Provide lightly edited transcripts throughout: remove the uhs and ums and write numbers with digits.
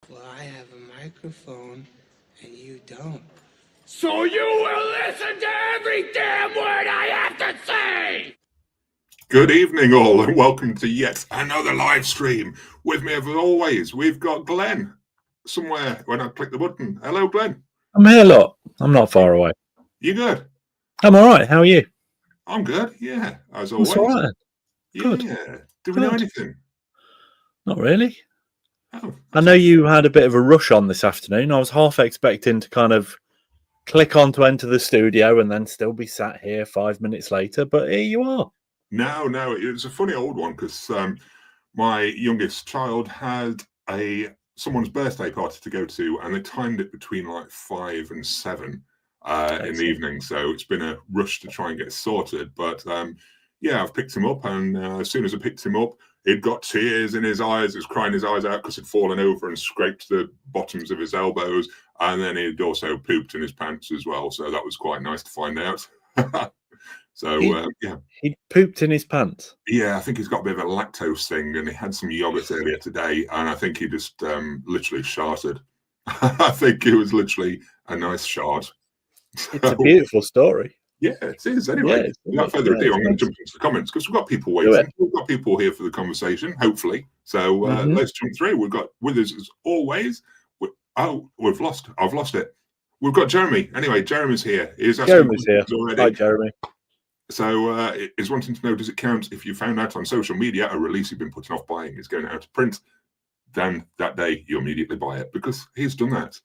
Well, I have a microphone and you don't. So you will listen to every damn word I have to say! Good evening, all, and welcome to yet another live stream. With me, as always, we've got Glenn somewhere when I click the button. Hello, Glenn. I'm here, look. I'm not far away. You good? I'm all right. How are you? I'm good, yeah, as always. That's all right. Good. Yeah. Do we know anything? Not really. Oh, I know you had a bit of a rush on this afternoon. I was half expecting to kind of click on to enter the studio and then still be sat here 5 minutes later, but here you are. No, it's a funny old one because my youngest child had someone's birthday party to go to, and they timed it between like 5 and 7 in the evening. So it's been a rush to try and get sorted. But yeah, I've picked him up, and as soon as I picked him up, he'd got tears in his eyes. He was crying his eyes out because he'd fallen over and scraped the bottoms of his elbows, and then he'd also pooped in his pants as well. So that was quite nice to find out. So, yeah. He pooped in his pants? Yeah, I think he's got a bit of a lactose thing, and he had some yogurt earlier today, and I think he just literally sharted. I think it was literally a nice shard. It's a beautiful story. Yeah, it is. Anyway, without further ado, I'm going to jump into the comments because we've got people waiting. We've got people here for the conversation, hopefully. So let's jump through. We've got with us as always. I've lost it. We've got Jeremy. Anyway, Jeremy's here. Jeremy's here. Hi, Jeremy. So is wanting to know, does it count if you found out on social media a release you've been putting off buying is going out of print? Then that day you immediately buy it, because he's done that.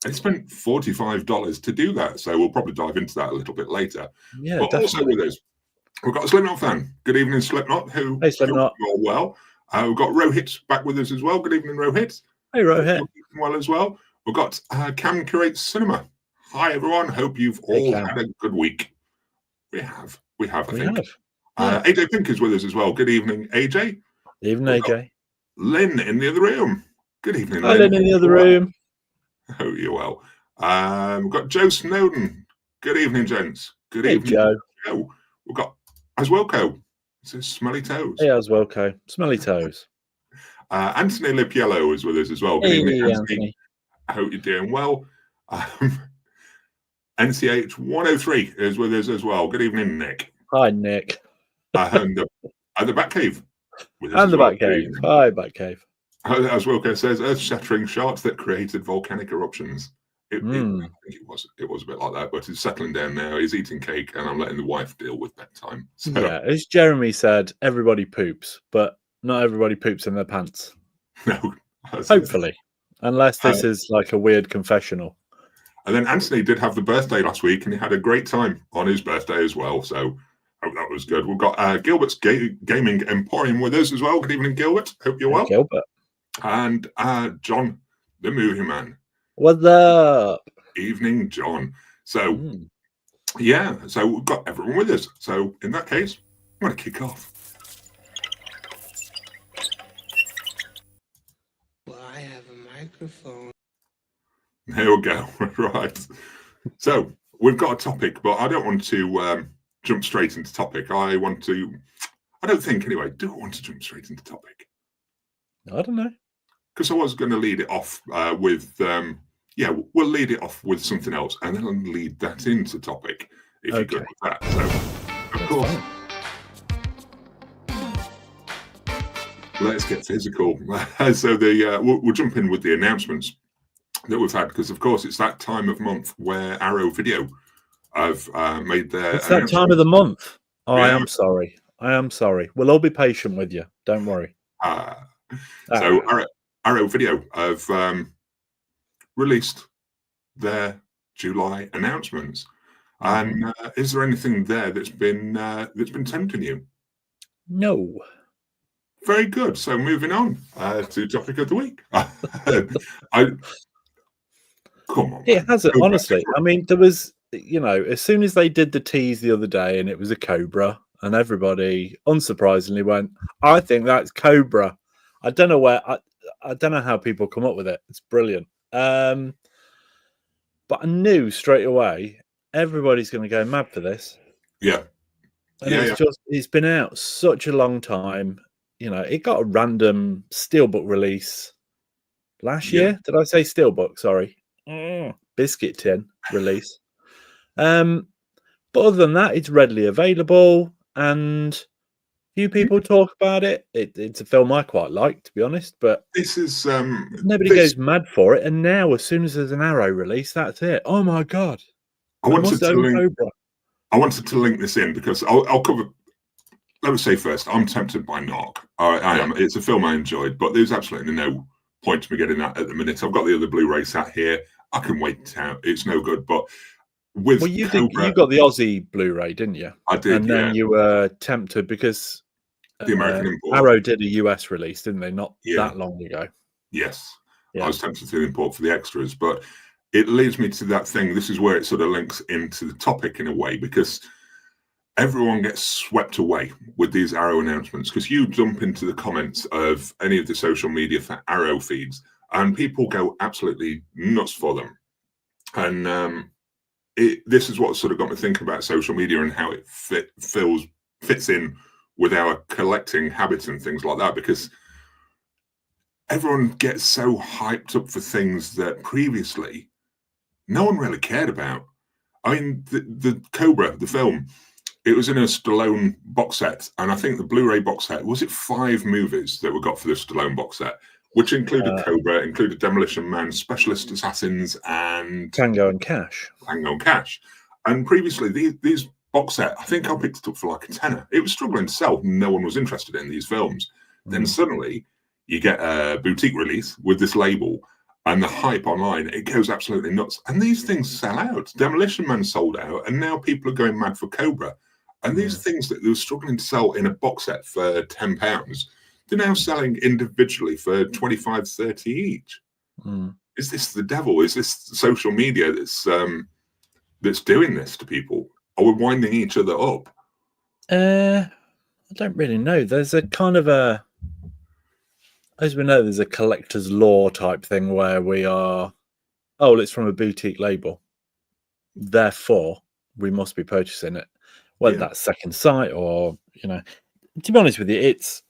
And he spent $45 to do that. So we'll probably dive into that a little bit later. Yeah, but definitely. Also with us, we've got a Slipknot fan. Good evening, Slipknot. Hey, Slipknot. Well, we've got Rohit back with us as well. Good evening, Rohit. Hey, Rohit. Well as well. We've got Cam Curates Cinema. Hi, everyone. Hope you've all had a good week. We have, I think. AJ Pink is with us as well. Good evening, AJ. Evening, AJ. Lynn in the other room. Good evening, Lynn. Lynn in the other room. Hope you're well. We've got Joe Snowden. Good evening, gents. Good evening, Joe. We've got Aswelco. It says Smelly Toes. Hey, Aswelco. Smelly Toes. Anthony Lipiello is with us as well. Good evening, Anthony. I hope you're doing well. NCH 103 is with us as well. Good evening, Nick. Hi, Nick. And the Batcave. And the Batcave. Hi, Batcave. As Wilco says, earth-shattering sharks that created volcanic eruptions. I think it was a bit like that, but he's settling down now. He's eating cake, and I'm letting the wife deal with bedtime. So. Yeah, as Jeremy said, everybody poops, but not everybody poops in their pants. No. Hopefully. Unless this is like a weird confessional. And then Anthony did have the birthday last week, and he had a great time on his birthday as well. So I hope that was good. We've got Gilbert's Gaming Emporium with us as well. Good evening, Gilbert. Hope you're well. Gilbert. And John, the movie man. What's up? Evening, John. So, yeah. So we've got everyone with us. So in that case, I'm going to kick off. Well, I have a microphone. There we go. Right. So we've got a topic, but I don't want to jump straight into topic. I don't think anyway. Do I want to jump straight into topic? I don't know. Because I was going to lead it off with, we'll lead it off with something else, and then I'll lead that into topic, if you're good with that. So, of course. Let's get physical. So we'll jump in with the announcements that we've had, because of course it's that time of month where Arrow Video have made their. It's that time of the month. Oh, yeah. I am sorry. We'll all be patient with you. Don't worry. So Arrow Video have released their July announcements, and is there anything there that's been tempting you? No. Very good. So moving on to topic of the week. Come on. It hasn't, honestly. I mean, there was, as soon as they did the tease the other day and it was a cobra, and everybody, unsurprisingly, went, I think that's Cobra. I don't know I don't know how people come up with it. It's brilliant. But I knew straight away everybody's going to go mad for this. Yeah. And it's been out such a long time. It got a random steelbook release last Yeah. year. Did I say Steelbook? Sorry. Biscuit tin release. But other than that, it's readily available, and few people talk about it. It's a film I quite like, to be honest, but This is nobody this. goes mad for it. And now, as soon as there's an Arrow release, that's it. Oh my god! I wanted to link this in because I'll cover. Let me say first, I'm tempted by Knock. I am. It's a film I enjoyed, but there's absolutely no point to me getting that at the minute. I've got the other Blu-ray sat here. I can wait it out. It's no good. But with you Cobra, got the Aussie Blu-ray, didn't you? I did, and then you were tempted because the American import. Arrow did a US release, didn't they? Not Yeah. that long ago. Yes, Yeah. I was tempted to import for the extras, but it leads me to that thing. This is where it sort of links into the topic in a way, because everyone gets swept away with these Arrow announcements, because you jump into the comments of any of the social media for Arrow feeds and people go absolutely nuts for them. And this is what sort of got me thinking about social media and how it fits in with our collecting habits and things like that, because everyone gets so hyped up for things that previously no one really cared about. I mean, the Cobra, the film, it was in a Stallone box set, and I think the Blu-ray box set, was it 5 movies that were got for the Stallone box set, which included Cobra, included Demolition Man, Specialist Assassins, and Tango and Cash. And previously, these box set, I think I picked it up for like a tenner. It was struggling to sell. No one was interested in these films. Then suddenly, you get a boutique release with this label, and the hype online, it goes absolutely nuts. And these things sell out. Demolition Man sold out, and now people are going mad for Cobra. And these things that they were struggling to sell in a box set for £10, they're now selling individually for 25, 30 each. Is this the devil? Is this social media that's doing this to people? Are we winding each other up? I don't really know. There's a kind of as we know, there's a collector's law type thing where we are, it's from a boutique label, therefore we must be purchasing it, whether that's Second Sight or, to be honest with you, it's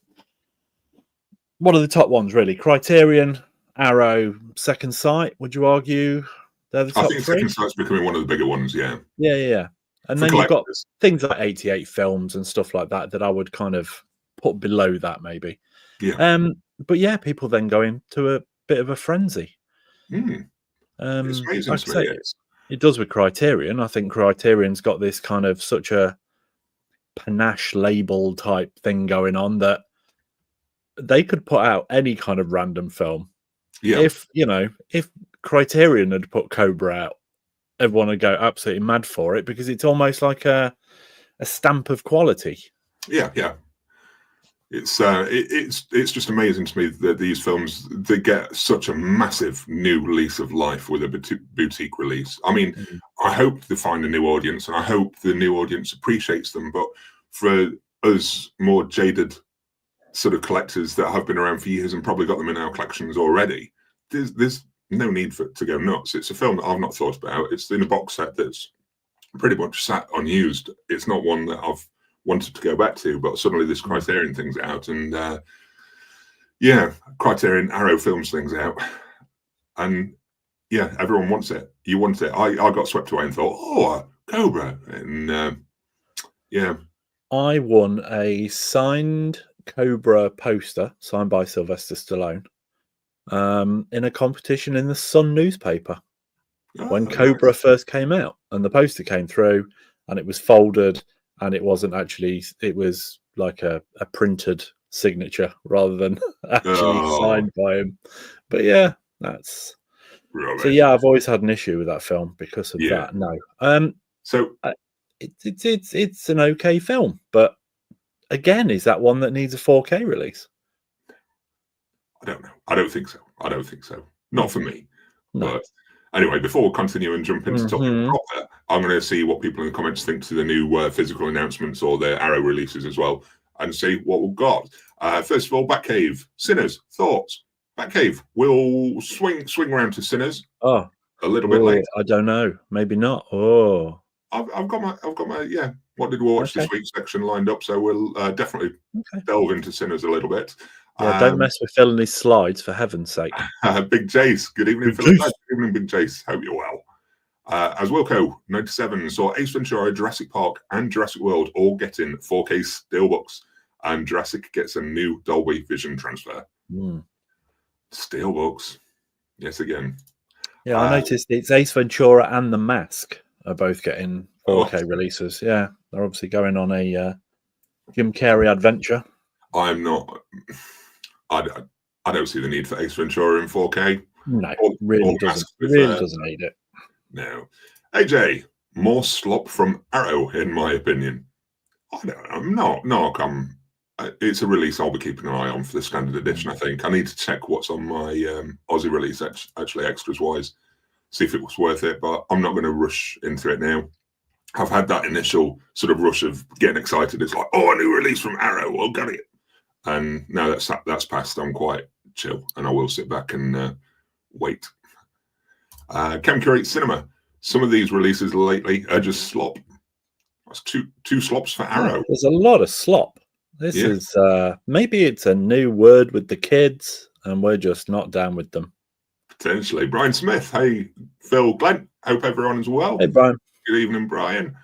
one of the top ones, really. Criterion, Arrow, Second Sight, would you argue they're the top 3? Second Sight's becoming one of the bigger ones, yeah. And then you've got things like 88 Films and stuff like that I would kind of put below that, maybe. But yeah, people then go into a bit of a frenzy. It's amazing like to I me, say, it does with Criterion. I think Criterion's got this kind of such a panache label type thing going on that they could put out any kind of random film. If Criterion had put Cobra out, everyone would go absolutely mad for it, because it's almost like a stamp of quality. It's just amazing to me that these films, they get such a massive new lease of life with a boutique release. I mean, I hope they find a new audience, and I hope the new audience appreciates them. But for us more jaded sort of collectors that have been around for years and probably got them in our collections already, there's no need for it to go nuts. It's a film that I've not thought about. It's in a box set that's pretty much sat unused. It's not one that I've wanted to go back to, but suddenly this Criterion thing's out, and Criterion Arrow Films thing's out, and everyone wants it. You want it. I got swept away and thought, Cobra, and I won a signed Cobra poster signed by Sylvester Stallone in a competition in the Sun newspaper when Cobra first came out, and the poster came through and it was folded, and it wasn't actually, it was like a printed signature rather than actually signed by him. But yeah, that's rubbish. So yeah, I've always had an issue with that film because of that. No, so it's an okay film, but again, is that one that needs a 4K release? I don't know. I don't think so. Not for me. No. But anyway, before we continue and jump into topic proper, I'm going to see what people in the comments think to the new physical announcements or the Arrow releases as well, and see what we've got. First of all, Batcave, Sinners, thoughts? Batcave, we'll swing around to Sinners. A little bit later. I don't know. Maybe not. I've got my what did we watch this week section lined up, so we'll definitely delve into Sinners a little bit. Yeah, don't mess with Phil and his slides, for heaven's sake. Big Jace, good evening, Big Philip. Jace. Good evening, Big Jace. Hope you're well. As Wilco97 saw Ace Ventura, Jurassic Park, and Jurassic World all getting 4K steelbooks, and Jurassic gets a new Dolby Vision transfer. Steelbooks, yes again. Yeah, I noticed it's Ace Ventura and The Mask are both getting 4K releases. Yeah, they're obviously going on a Jim Carrey adventure. I'm not. I don't see the need for Ace Ventura in 4K. No, really doesn't need it. No. AJ, more slop from Arrow, in my opinion. I don't know. No, it's a release I'll be keeping an eye on for the standard edition, I think. I need to check what's on my Aussie release, actually, extras-wise, see if it was worth it, but I'm not going to rush into it now. I've had that initial sort of rush of getting excited. It's like, oh, a new release from Arrow, I'll get it. And now that's passed, I'm quite chill, and I will sit back and wait. Chem Curate Cinema. Some of these releases lately are just slop. That's two slops for Arrow. Yeah, there's a lot of slop. This is maybe it's a new word with the kids, and we're just not down with them. Potentially. Brian Smith. Hey, Phil, Glenn. Hope everyone is well. Hey, Brian. Good evening, Brian.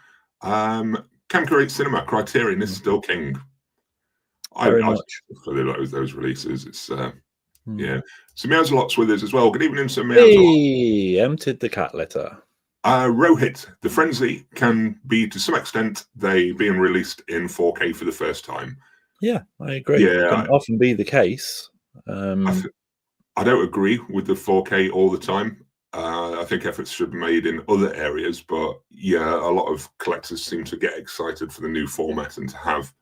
Chem Curate Cinema. Criterion is still king. Very much. For those releases, it's yeah. So Meows Lots with us as well. Good evening, Sir Meows. Hey, emptied the cat litter. Rohit, the frenzy can be to some extent they being released in 4K for the first time. Yeah, I agree. Yeah, it can often be the case. I don't agree with the 4K all the time. I think efforts should be made in other areas, but yeah, a lot of collectors seem to get excited for the new format and to have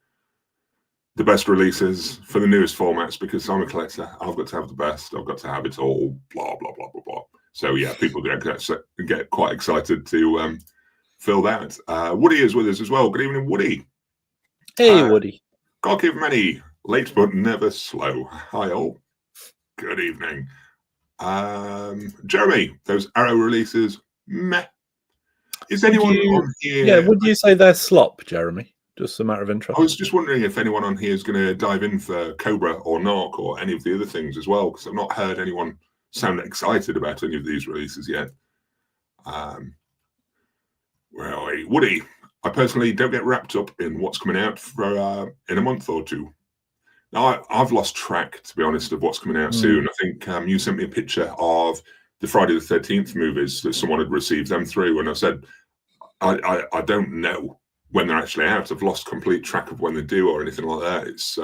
the best releases for the newest formats because I'm a collector. I've got to have the best. I've got to have it all. Blah blah blah blah blah. So yeah, people get quite excited to fill that. Woody is with us as well. Good evening, Woody. Hey, Woody. God give many, late but never slow. Hi all. Good evening. Jeremy, those Arrow releases, meh. Is anyone on here? Yeah, would you say they're slop, Jeremy? Just a matter of interest. I was just wondering if anyone on here is going to dive in for Cobra or Narc or any of the other things as well, because I've not heard anyone sound excited about any of these releases yet. Where are we? Woody, I personally don't get wrapped up in what's coming out for in a month or two. Now, I've lost track, to be honest, of what's coming out soon. I think you sent me a picture of the Friday the 13th movies that someone had received them through, and I said, I don't know when they're actually out. I've lost complete track of when they do or anything like that. It's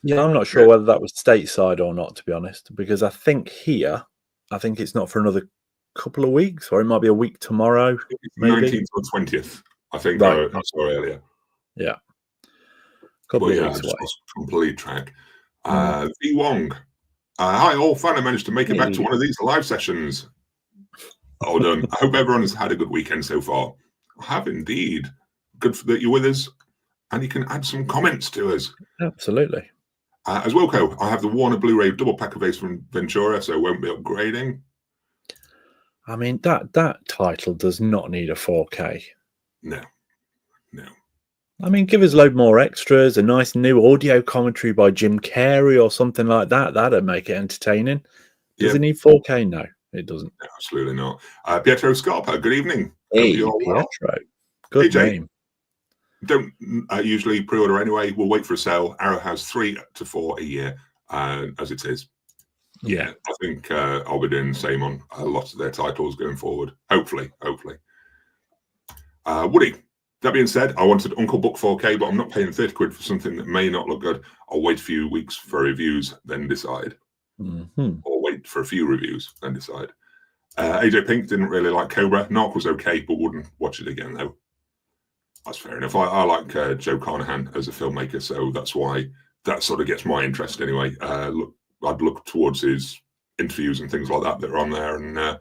yeah, I'm not sure whether that was stateside or not, to be honest, because I think it's not for another couple of weeks, or it might be a week tomorrow. Maybe 19th or 20th, I think. Right. I saw earlier. Yeah. Couple of weeks I just away. lost complete track. V Wong. Hi all, finally managed to make it back to one of these live sessions. Well done. I hope everyone has had a good weekend so far. I have indeed. Good that you're with us, and you can add some comments to us. Absolutely. As Wilco, I have the Warner Blu-ray double pack of Ace Ventura, so won't be upgrading. I mean, that title does not need a 4K. No. I mean, give us a load more extras, a nice new audio commentary by Jim Carrey or something like that. That'd make it entertaining. Does it need 4K? No, it doesn't. No, absolutely not. Pietro Scarpa, good evening. Hey, Pietro. Good name. Don't usually pre-order anyway. We'll wait for a sale. Arrow has 3 to 4 a year, as it is. Yeah, I think I'll be doing the same on a lot of their titles going forward. Hopefully. Woody, that being said, I wanted Uncle Book 4K, but I'm not paying 30 quid for something that may not look good. I'll wait a few weeks for reviews, then decide. Or wait for a few reviews, then decide. AJ Pink didn't really like Cobra. Narc was okay, but wouldn't watch it again, though. That's fair enough. I like Joe Carnahan as a filmmaker, so that's why that sort of gets my interest anyway. I'd look towards his interviews and things like that are on there and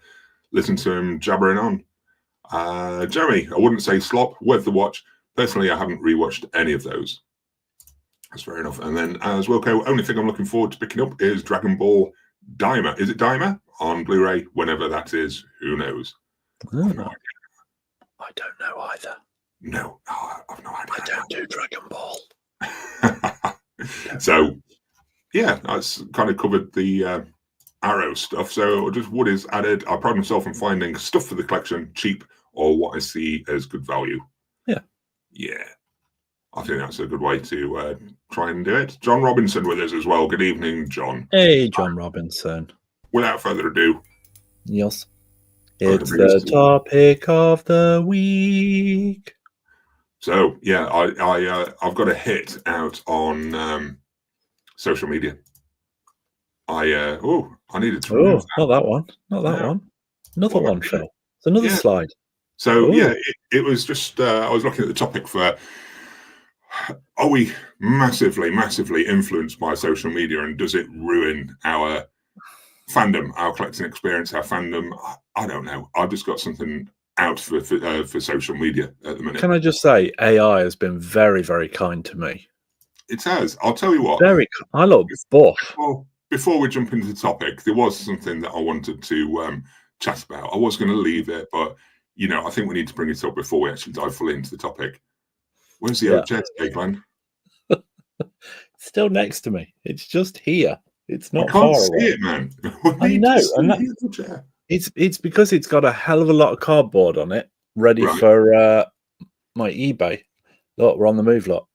listen to him jabbering on. Jeremy, I wouldn't say slop, worth the watch. Personally, I haven't rewatched any of those. That's fair enough. And then as Wilco, only thing I'm looking forward to picking up is Dragon Ball Daima. Is it Daima? On Blu-ray, whenever that is, who knows? I don't know either. No, I've no idea. I don't do Dragon Ball. So Yeah, that's kind of covered the Arrow stuff. So just what is added. I pride myself on finding stuff for the collection cheap or what I see as good value. Yeah. Yeah. I think that's a good way to try and do it. John Robinson with us as well. Good evening, John. Hey, John Robinson. Without further ado, Yes. Oh, It's the the topic of the week. so yeah, I've got a hit out on social media. I needed to remove Oh, not that one. Not that No. one. Another What am I one, doing? Phil. It's another Yeah. slide. So yeah, Oh. it was just I was looking at the topic for are we massively, massively influenced by social media, and does it ruin our fandom, our collecting experience, our fandom? I don't know. I've just got something out for social media at the minute. Can I just say, AI has been very, very kind to me. It has. I'll tell you what. I look buff. Before we jump into the topic, there was something that I wanted to chat about. I was going to leave it, but I think we need to bring it up before we actually dive fully into the topic. Where's the chair today, Glenn? It's still next to me. It's just here. It's not I can't far see away. it, man. I know, and it's because it's got a hell of a lot of cardboard on it, ready for my eBay. Look, we're on the move. Look,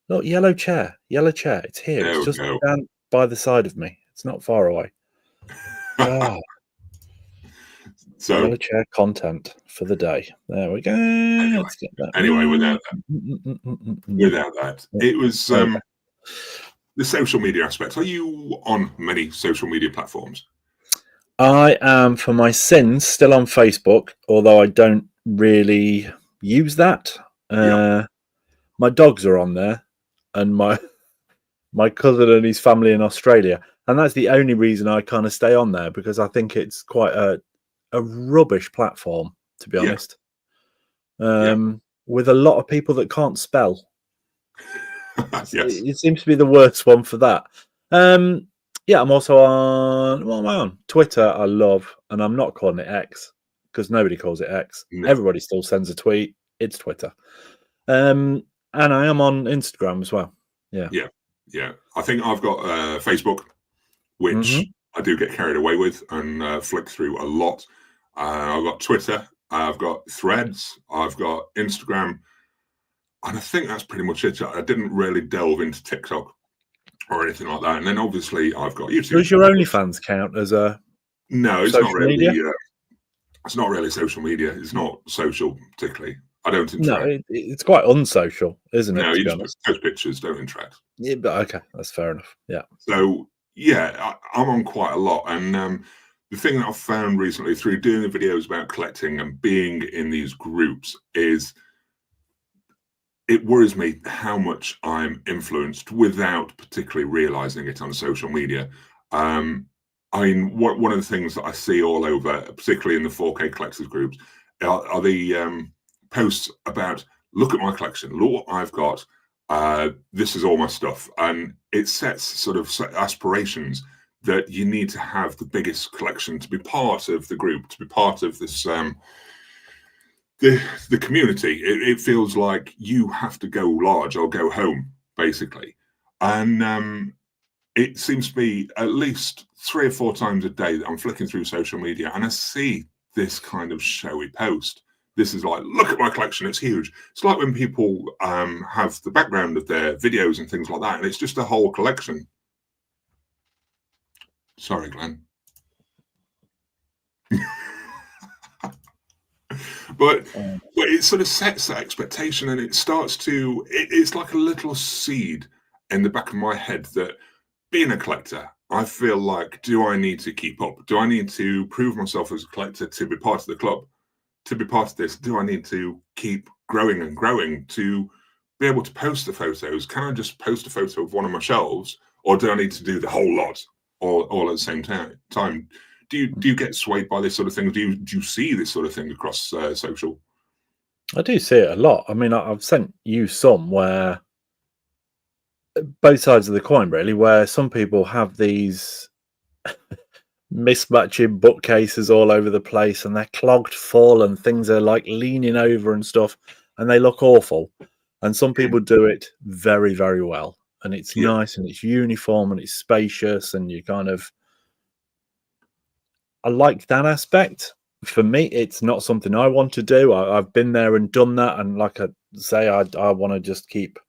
yellow chair. It's here. There It's just go. down by the side of me. It's not far away. God. So Yellow chair content for the day. There we go. Anyway, Let's get that. without that, it was the social media aspect. Are you on many social media platforms? I am, for my sins, still on Facebook, although I don't really use that. My dogs are on there, and my cousin and his family in Australia, and that's the only reason I kind of stay on there, because I think it's quite a rubbish platform, to be honest. With a lot of people that can't spell. Yes. It seems to be the worst one for that. I'm also on. What am I on? Twitter. I love, and I'm not calling it X because nobody calls it X. No. Everybody still sends a tweet. It's Twitter. And I am on Instagram as well. Yeah. I think I've got Facebook, which I do get carried away with and flick through a lot. I've got Twitter. I've got Threads. I've got Instagram. And I think that's pretty much it. I didn't really delve into TikTok or anything like that. And then obviously I've got YouTube. Does your OnlyFans count as a No, it's not really. It's not really social media. It's not social particularly. I don't interact. No, it's quite unsocial, isn't it? No, you just post pictures, don't interact. Yeah, but okay, that's fair enough. Yeah. So yeah, I'm on quite a lot, and the thing that I've found recently through doing the videos about collecting and being in these groups is it worries me how much I'm influenced without particularly realizing it on social media. I mean, one of the things that I see all over, particularly in the 4K collectors groups, are the posts about, look at my collection, look what I've got, this is all my stuff. And it sets sort of aspirations that you need to have the biggest collection to be part of the group, to be part of this the community. It feels like you have to go large or go home, basically. And it seems to be at least 3 or 4 times a day that I'm flicking through social media and I see this kind of showy post. This is like, look at my collection, it's huge. It's like when people have the background of their videos and things like that, and it's just a whole collection. Sorry, Glenn. But it sort of sets that expectation, and it starts to, it's like a little seed in the back of my head that being a collector, I feel like, do I need to keep up? Do I need to prove myself as a collector to be part of the club? To be part of this, do I need to keep growing and growing to be able to post the photos? Can I just post a photo of one of my shelves, or do I need to do the whole lot all at the same time? Do you get swayed by this sort of thing? Do you see this sort of thing across social? I do see it a lot. I mean, I've sent you some where both sides of the coin, really, where some people have these mismatching bookcases all over the place and they're clogged full and things are like leaning over and stuff and they look awful. And some people do it very, very well. and it's nice and it's uniform and it's spacious, and you kind of, I like that aspect. For me, it's not something I want to do. I've been there and done that, and like I say, I want to just keep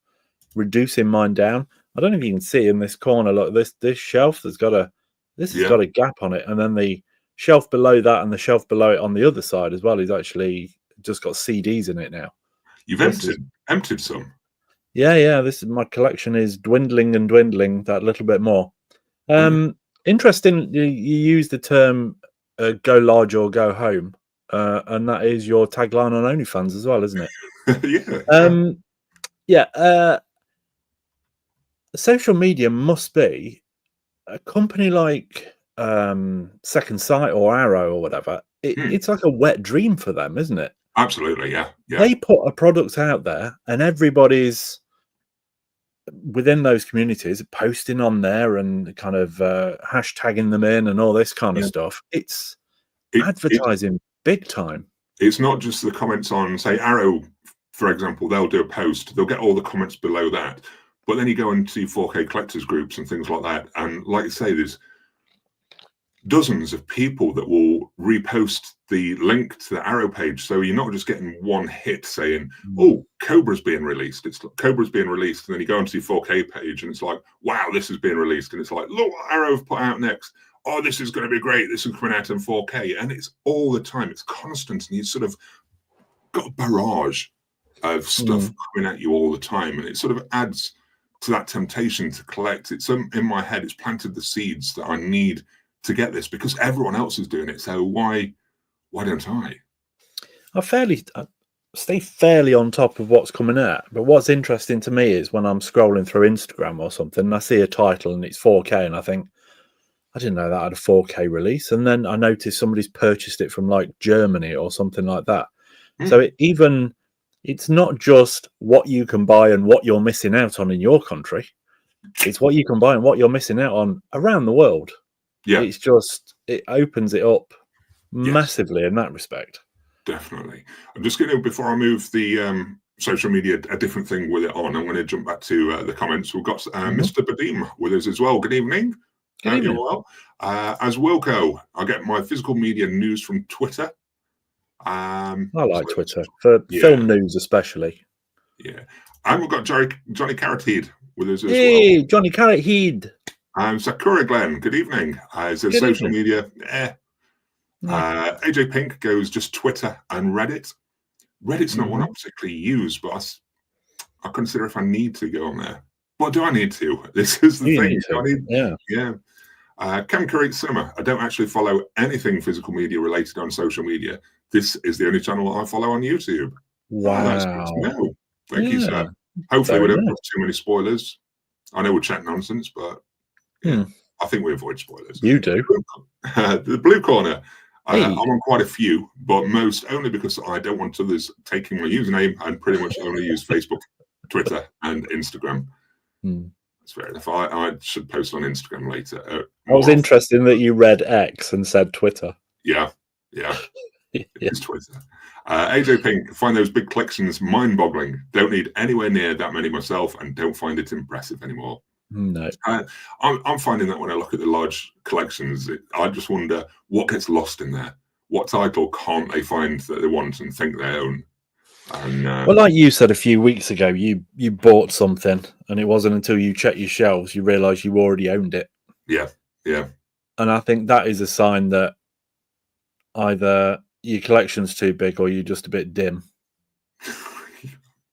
reducing mine down. I don't know if you can see in this corner, look, this shelf has got a gap on it, and then the shelf below that and the shelf below it on the other side as well is actually just got CDs in it now. You've emptied some. Yeah. This is, my collection is dwindling that little bit more. Interesting. You use the term "go large or go home," and that is your tagline on OnlyFans as well, isn't it? Yeah. Social media must be a company like Second Sight or Arrow or whatever. It's like a wet dream for them, isn't it? Absolutely, yeah. They put a product out there, and everybody's within those communities posting on there and kind of hashtagging them in and all this kind of stuff. It's advertising big time. It's not just the comments on, say, Arrow, for example. They'll do a post, they'll get all the comments below that, but then you go into 4K collectors groups and things like that, and like you say, there's dozens of people that will repost the link to the Arrow page. So you're not just getting one hit saying, oh, Cobra's being released. It's Cobra's being released. And then you go onto your 4K page and it's like, wow, this is being released. And it's like, look what Arrow have put out next. Oh, this is going to be great. This is coming out in 4K. And it's all the time. It's constant. And you sort of got a barrage of stuff coming at you all the time. And it sort of adds to that temptation to collect. It's in my head, it's planted the seeds that I need to get this because everyone else is doing it. So why don't I? I stay fairly on top of what's coming out. But what's interesting to me is when I'm scrolling through Instagram or something, and I see a title and it's 4K, and I think, I didn't know that had a 4K release. And then I noticed somebody's purchased it from like Germany or something like that. So it's not just what you can buy and what you're missing out on in your country. It's what you can buy and what you're missing out on around the world. Yeah, it's just, it opens it up massively in that respect. Definitely. I'm just going to, before I move the social media, a different thing with it on, I'm going to jump back to the comments. We've got Mr. Badim with us as well. Good evening. Good evening. You're well. As Wilco, I get my physical media news from Twitter. I like Twitter for film news, especially. Yeah, and we've got Johnny Carrot-Heed with us as well. Hey, Johnny Carrot-Heed. Sakura Glenn, good evening. It says social media. AJ Pink goes just Twitter and Reddit. Reddit's not one I particularly use, but I consider if I need to go on there. But do I need to? This is the thing. Cam Curate Cinema. I don't actually follow anything physical media related on social media. This is the only channel I follow on YouTube. Wow. That's good to know. Thank you, sir. Hopefully we don't put too many spoilers. I know we're chat nonsense, but I think we avoid spoilers. You do. The Blue Corner. I'm on quite a few, but most only because I don't want others taking my username and pretty much only use Facebook, Twitter, and Instagram. That's fair enough. I should post on Instagram later. I was interested that you read X and said Twitter. Yeah. It's Twitter. AJ Pink, find those big collections mind-boggling. Don't need anywhere near that many myself and don't find it impressive anymore. No. I'm finding that when I look at the large collections, I just wonder what gets lost in there. What title can't they find that they want and think they own? And, well, like you said a few weeks ago, you bought something and it wasn't until you checked your shelves you realised you already owned it. Yeah. And I think that is a sign that either your collection's too big or you're just a bit dim.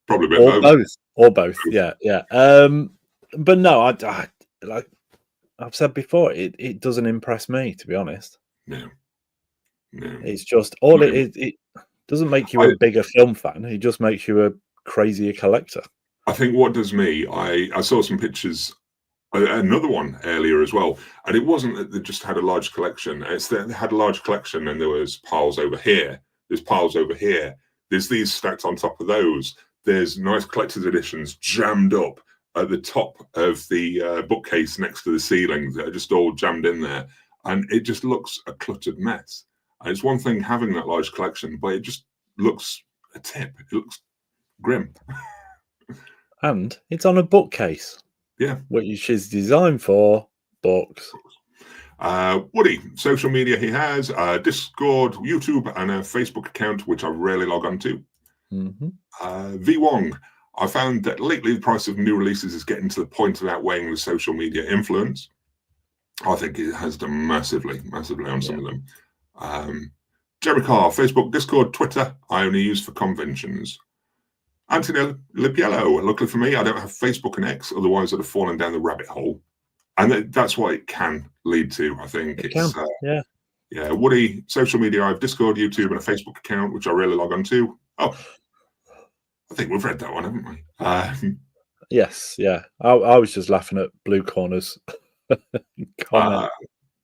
Probably a bit both. Yeah. But no, I like I've said before, it doesn't impress me, to be honest. No. It's just it doesn't make you a bigger film fan. It just makes you a crazier collector. I think what does me, I saw some pictures, another one earlier as well, and it wasn't that they just had a large collection. It's that they had a large collection and there was piles over here. There's piles over here. There's these stacked on top of those. There's nice collector's editions jammed up at the top of the bookcase next to the ceiling that are just all jammed in there. And it just looks a cluttered mess. And it's one thing having that large collection, but it just looks a tip. It looks grim. And it's on a bookcase. Yeah. Which is designed for books. Woody, social media he has, Discord, YouTube, and a Facebook account, which I rarely log on to. V Wong, I found that lately the price of new releases is getting to the point of outweighing the social media influence. I think it has done massively on some of them. Jerry Carr, Facebook, Discord, Twitter, I only use for conventions. Anthony Lipiello, luckily for me, I don't have Facebook and X, otherwise I'd have fallen down the rabbit hole. And that's what it can lead to, I think. Yeah. Woody, social media, I have Discord, YouTube, and a Facebook account, which I really log on to. Oh, I think we've read that one, haven't we? Yes, yeah. I was just laughing at Blue Corner's comment.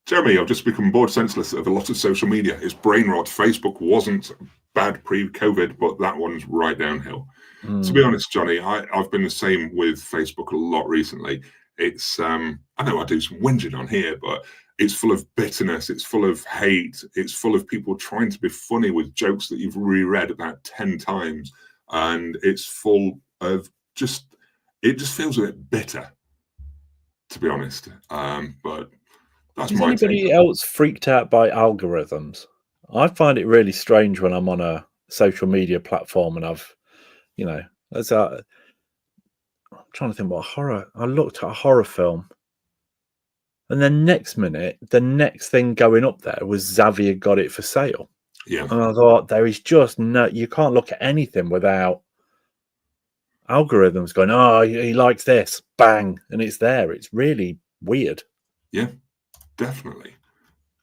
Jeremy, I've just become bored senseless of a lot of social media. It's brain rot. Facebook wasn't bad pre-COVID, but that one's right downhill. To be honest, Johnny, I've been the same with Facebook a lot recently. It's I know I do some whinging on here, but it's full of bitterness, it's full of hate, it's full of people trying to be funny with jokes that you've reread about 10 times, and it's full of it just feels a bit bitter, to be honest. But that's Is my anybody take. else freaked out by algorithms? I find it really strange when I'm on a social media platform and I'm trying to think what horror. I looked at a horror film, and then next minute, the next thing going up there was Xavier got it for sale. Yeah. And I thought, there is just you can't look at anything without algorithms going, oh, he likes this, bang, and it's there. It's really weird. Yeah, definitely.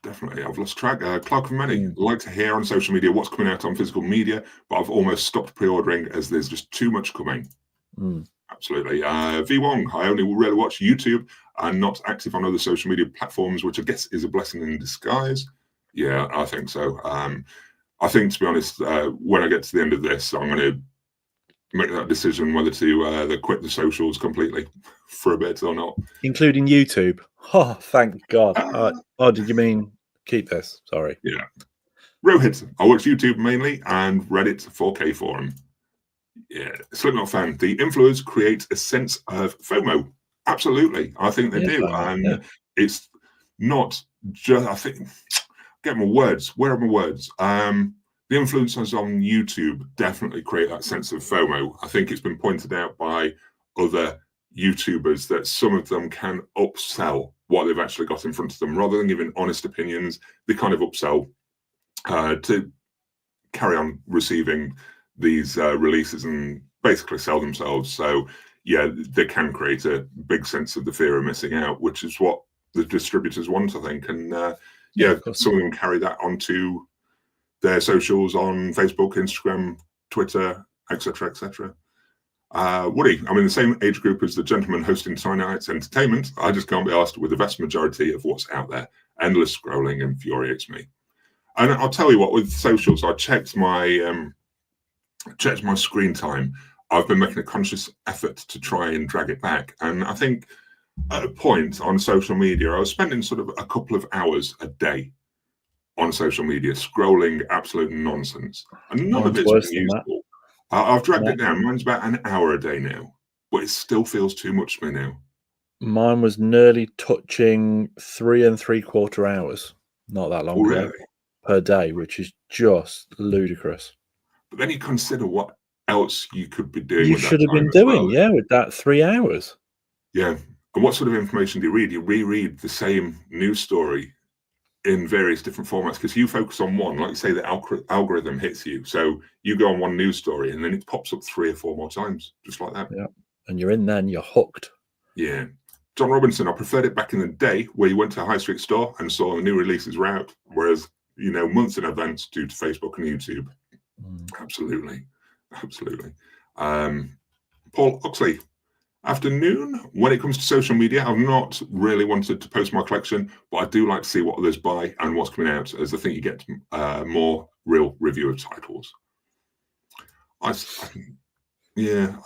I've lost track. Clark from Many, like to hear on social media what's coming out on physical media, but I've almost stopped pre-ordering as there's just too much coming. Absolutely. V Wong, I only really watch YouTube and not active on other social media platforms, which I guess is a blessing in disguise. Yeah, I think so. I think, to be honest, when I get to the end of this, I'm going to make that decision whether to quit the socials completely for a bit or not. Including YouTube. Oh, thank God. Did you mean keep this? Sorry. Yeah. Rohit, I watch YouTube mainly and Reddit 4K forum. Yeah, Slipknot fan. The influencers create a sense of FOMO. Absolutely. I think they do. And it's not just, I think, get my words. Where are my words? The influencers on YouTube definitely create that sense of FOMO. I think it's been pointed out by other YouTubers that some of them can upsell what they've actually got in front of them. Rather than giving honest opinions, they kind of upsell to carry on receiving these releases and basically sell themselves. So, yeah, they can create a big sense of the fear of missing out, which is what the distributors want, I think. And, some of them carry that onto their socials on Facebook, Instagram, Twitter, etc., etc. Woody, I'm in the same age group as the gentleman hosting Tiny Nights Entertainment. I just can't be asked with the vast majority of what's out there. Endless scrolling infuriates me. And I'll tell you what, with socials, I checked my screen time. I've been making a conscious effort to try and drag it back. And I think at a point on social media, I was spending sort of a couple of hours a day on social media, scrolling absolute nonsense. And none of it's been useful. I've dragged it down. Mine's about an hour a day now, but it still feels too much to me now. Mine was nearly touching 3 3/4 hours, not that long ago, per day, which is just ludicrous. But then you consider what else you could be doing. You should have been doing, with that 3 hours. Yeah. And what sort of information do you read? You reread the same news story in various different formats because you focus on one, like you say, the algorithm hits you. So you go on one news story and then it pops up 3 or 4 more times, just like that. Yeah. And you're in there and you're hooked. Yeah. John Robinson, I preferred it back in the day where you went to a high street store and saw the new releases were out, whereas, months in advance due to Facebook and YouTube. Absolutely. Paul Oxley, afternoon. When it comes to social media, I've not really wanted to post my collection, but I do like to see what others buy and what's coming out, as I think you get more real review of titles. I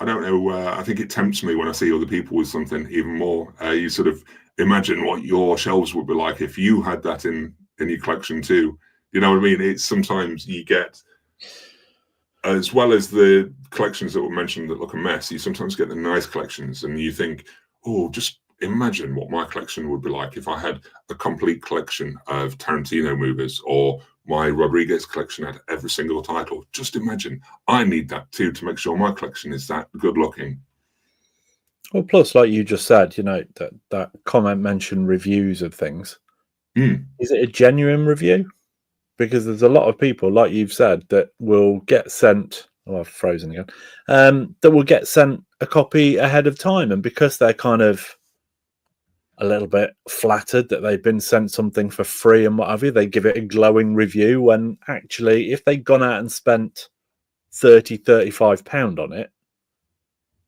don't know. I think it tempts me when I see other people with something even more. You sort of imagine what your shelves would be like if you had that in your collection too. You know what I mean? It's sometimes you get, as well as the collections that were mentioned that look a mess, you sometimes get the nice collections and you think, oh, just imagine what my collection would be like if I had a complete collection of Tarantino movies, or my Rodriguez collection had every single title. Just imagine. I need that too to make sure my collection is that good looking. Well, plus, like you just said, that comment mentioned reviews of things. Is it a genuine review? Because there's a lot of people, like you've said, that will get sent. Oh, I've frozen again. That will get sent a copy ahead of time, and because they're kind of a little bit flattered that they've been sent something for free and what have you, they give it a glowing review. When actually, if they'd gone out and spent £35 on it,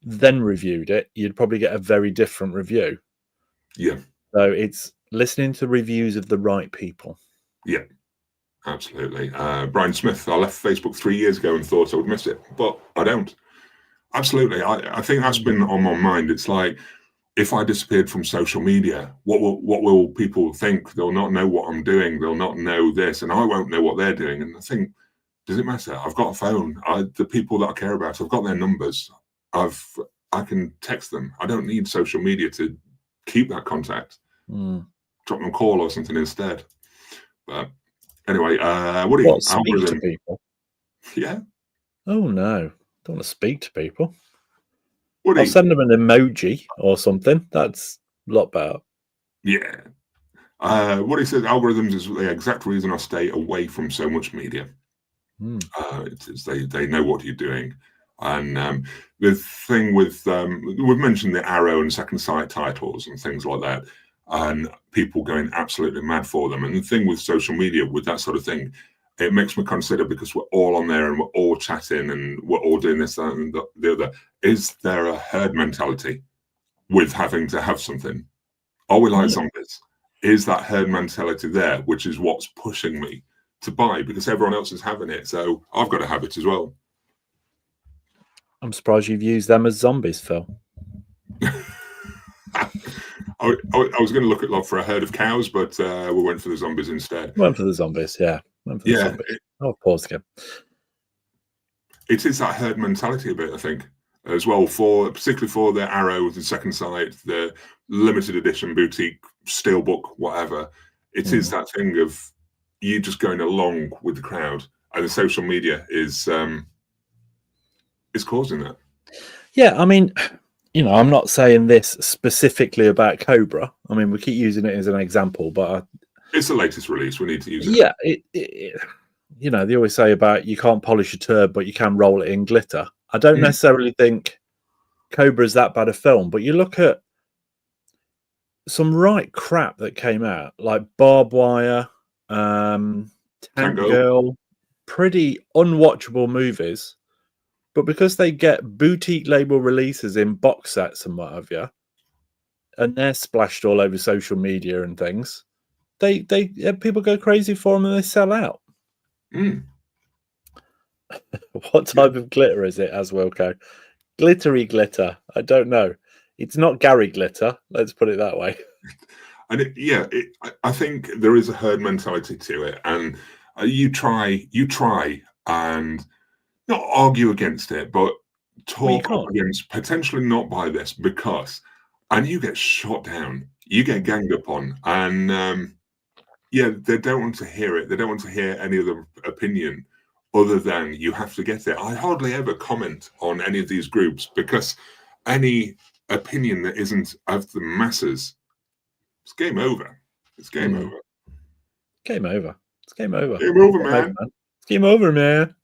then reviewed it, you'd probably get a very different review. Yeah. So it's listening to reviews of the right people. Yeah. Absolutely. Brian Smith, I left Facebook 3 years ago and thought I would miss it, but I don't. Absolutely. I think that's been on my mind. It's like, if I disappeared from social media, what will people think? They'll not know what I'm doing. They'll not know this, and I won't know what they're doing. And I think, does it matter? I've got a phone. The people that I care about, I've got their numbers. I can text them. I don't need social media to keep that contact. Drop them a call or something instead. But anyway, speak to people? Yeah. Oh no, don't want to speak to people. Woody. I'll send them an emoji or something. That's a lot better. Yeah. What he says, algorithms is the exact reason I stay away from so much media. They know what you're doing. And the thing with, we've mentioned the Arrow and Second Sight titles and things like that, and people going absolutely mad for them. And the thing with social media, with that sort of thing, it makes me consider, because we're all on there and we're all chatting and we're all doing this, that, and the other, is there a herd mentality with having to have something? Are we like zombies? Is that herd mentality there, which is what's pushing me to buy, because everyone else is having it, so I've got to have it as well. I'm surprised you've used them as zombies, Phil. I was going to look at love for a herd of cows, but we went for the zombies instead. Went for the zombies, yeah. I'll pause again. It is that herd mentality a bit, I think, as well, particularly for the Arrow, the Second Sight, the limited edition boutique steelbook, whatever. It is that thing of you just going along with the crowd, and the social media is causing that. Yeah, I mean, I'm not saying this specifically about Cobra. I mean, we keep using it as an example, but it's the latest release. We need to use it. Yeah, they always say about you can't polish a turd, but you can roll it in glitter. I don't necessarily think Cobra is that bad a film, but you look at some right crap that came out, like Barbed Wire, Tank Girl, pretty unwatchable movies. But because they get boutique label releases in box sets and what have you, and they're splashed all over social media and things, they people go crazy for them and they sell out. What type of glitter is it, as Wilco? Glittery glitter. I don't know. It's not Gary glitter. Let's put it that way. And I think there is a herd mentality to it, and you try and not argue against it, but talk up against, potentially not buy this because, and you get shot down, you get ganged up on, and they don't want to hear it. They don't want to hear any other opinion other than you have to get it. I hardly ever comment on any of these groups because any opinion that isn't of the masses, it's game over. It's game over. Game over. It's game over. Game over, man. It's game over, man.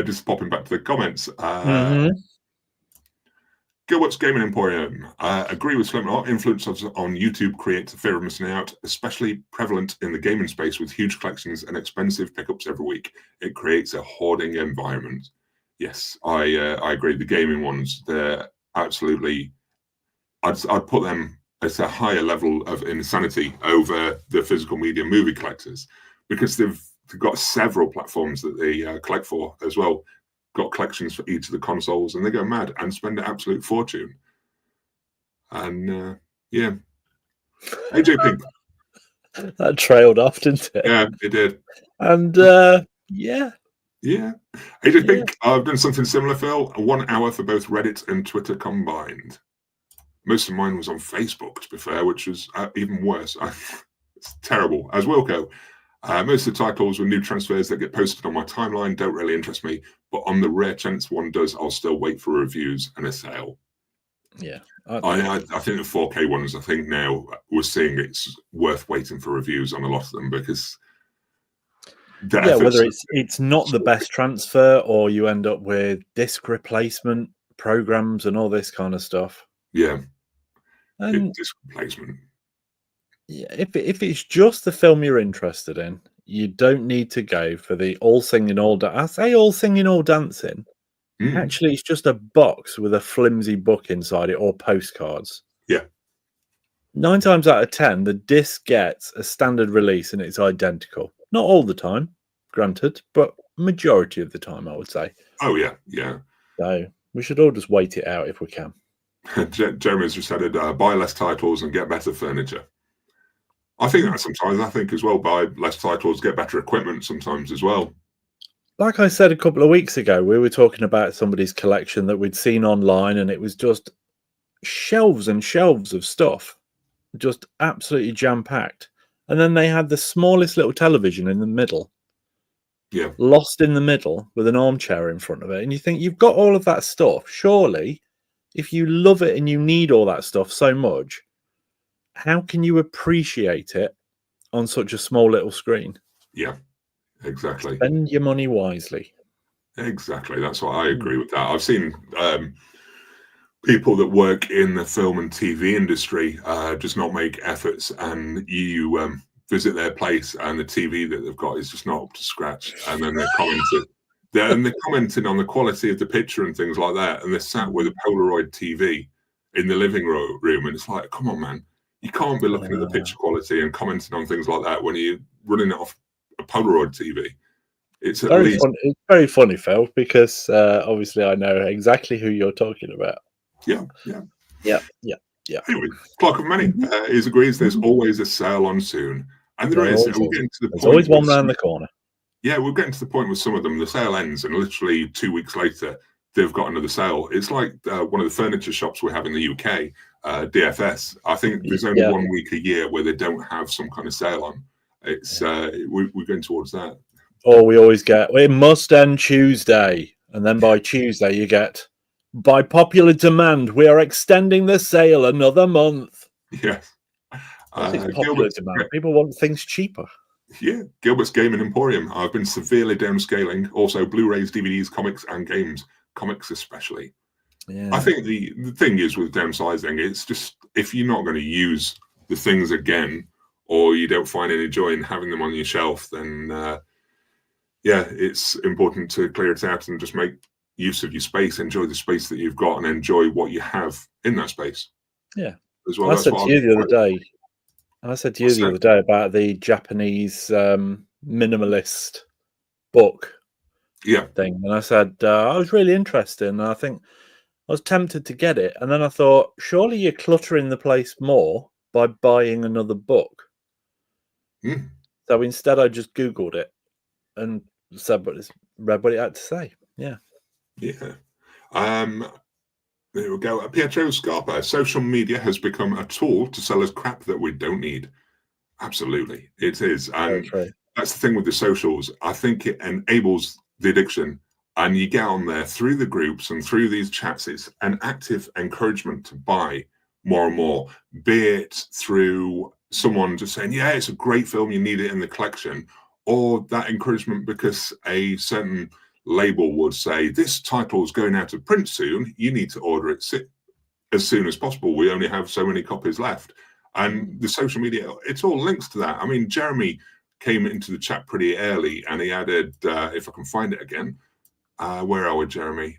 Just popping back to the comments. Gilbert's Gaming Emporium. Agree with Slim. Influencers on YouTube creates a fear of missing out, especially prevalent in the gaming space with huge collections and expensive pickups every week. It creates a hoarding environment. Yes, I agree. The gaming ones, they're absolutely. I'd put them at a higher level of insanity over the physical media movie collectors, because they've got several platforms that they collect for as well. Got collections for each of the consoles, and they go mad and spend an absolute fortune. And AJ Pink. That trailed off, didn't it? Yeah, it did. And AJ Pink. I've done something similar, Phil. 1 hour for both Reddit and Twitter combined. Most of mine was on Facebook, to be fair, which was even worse. It's terrible. As Wilco, most of the titles were new transfers that get posted on my timeline don't really interest me, but on the rare chance one does, I'll still wait for reviews and a sale. Yeah. I think the 4K ones, I think now we're seeing it's worth waiting for reviews on a lot of them because whether it's not the best transfer or you end up with disc replacement programs and all this kind of stuff. Yeah. And disc replacement. Yeah, if it's just the film you're interested in, you don't need to go for the all singing, all I say all singing, all dancing. Actually, it's just a box with a flimsy book inside it or postcards. Yeah. 9 times out of 10, the disc gets a standard release and it's identical. Not all the time, granted, but majority of the time, I would say. Oh, yeah, yeah. So we should all just wait it out if we can. Jeremy's just said, buy less titles and get better furniture. I think that sometimes. I think as well, buy less titles, get better equipment sometimes as well. Like I said a couple of weeks ago, we were talking about somebody's collection that we'd seen online, and it was just shelves and shelves of stuff, just absolutely jam-packed. And then they had the smallest little television in the middle. Yeah. Lost in the middle with an armchair in front of it. And you think, you've got all of that stuff. Surely, if you love it and you need all that stuff so much, how can you appreciate it on such a small little screen? Yeah, exactly. Spend your money wisely. Exactly. That's what I agree with that. I've seen people that work in the film and TV industry just not make efforts, and you visit their place and the TV that they've got is just not up to scratch, and then they're commenting on the quality of the picture and things like that, and they're sat with a Polaroid TV in the living room, and it's like, come on, man, you can't be looking at the picture quality and commenting on things like that when you're running it off a Polaroid TV. It's it's very funny, Phil, because obviously I know exactly who you're talking about. Yeah. Anyway, Clock of Money agrees there's always a sale on soon. And there's always one round the corner. Yeah, we're getting to the point with some of them. The sale ends, and literally 2 weeks later, they've got another sale. It's like one of the furniture shops we have in the UK, DFS. I think there's only 1 week a year where they don't have some kind of sale on. It's we're going towards that. Or we always get, it must end Tuesday. And then by Tuesday, you get, by popular demand, we are extending the sale another month. Yes. It's popular demand. People want things cheaper. Yeah. Gilbert's Gaming Emporium. I've been severely downscaling. Also, Blu-rays, DVDs, comics, and games. Comics especially. Yeah. I think the thing is with downsizing, it's just, if you're not going to use the things again, or you don't find any joy in having them on your shelf, then it's important to clear it out and just make use of your space, enjoy the space that you've got, and enjoy what you have in that space. Yeah. As well. I said to you the other day about the Japanese minimalist book thing. And I said, I was really interested, and I think I was tempted to get it. And then I thought, surely you're cluttering the place more by buying another book. So instead, I just Googled it and read what it had to say. Yeah. There we go. Pietro Scarpa. Social media has become a tool to sell us crap that we don't need. Absolutely, it is. And that's the thing with the socials. I think it enables the addiction, and you get on there through the groups and through these chats. It's an active encouragement to buy more and more, be it through someone just saying, yeah, it's a great film, you need it in the collection, or that encouragement because a certain label would say, this title is going out of print soon, you need to order it as soon as possible, we only have so many copies left. And the social media, it's all links to that. I mean, Jeremy came into the chat pretty early, and he added, if I can find it again, where are we, Jeremy?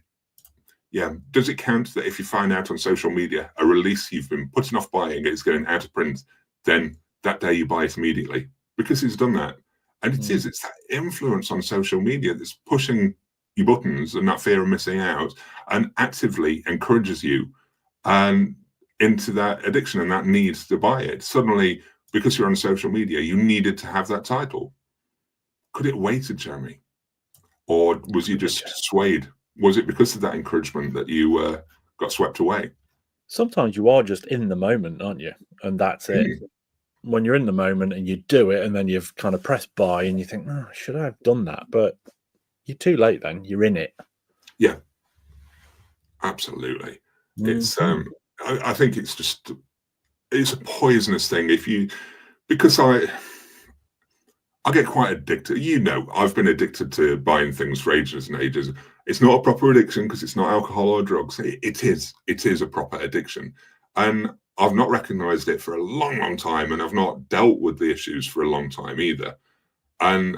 Yeah, does it count that if you find out on social media a release you've been putting off buying, it's going out of print, then that day you buy it immediately? Because he's done that. And it's that influence on social media that's pushing your buttons and that fear of missing out, and actively encourages you and into that addiction and that need to buy it. Suddenly, because you're on social media, you needed to have that title. Could it have waited, Jeremy? Or was you just swayed? Was it because of that encouragement that you got swept away? sometimes you are just in the moment, aren't you? And that's it. When you're in the moment and you do it, and then you've kind of pressed buy and you think, oh, should I have done that? But you're too late then. You're in it. Yeah, absolutely. It's I think it's a poisonous thing because I get quite addicted. I've been addicted to buying things for ages and ages. It's not a proper addiction because it's not alcohol or drugs. It is a proper addiction, and I've not recognized it for a long, long time, and I've not dealt with the issues for a long time either. And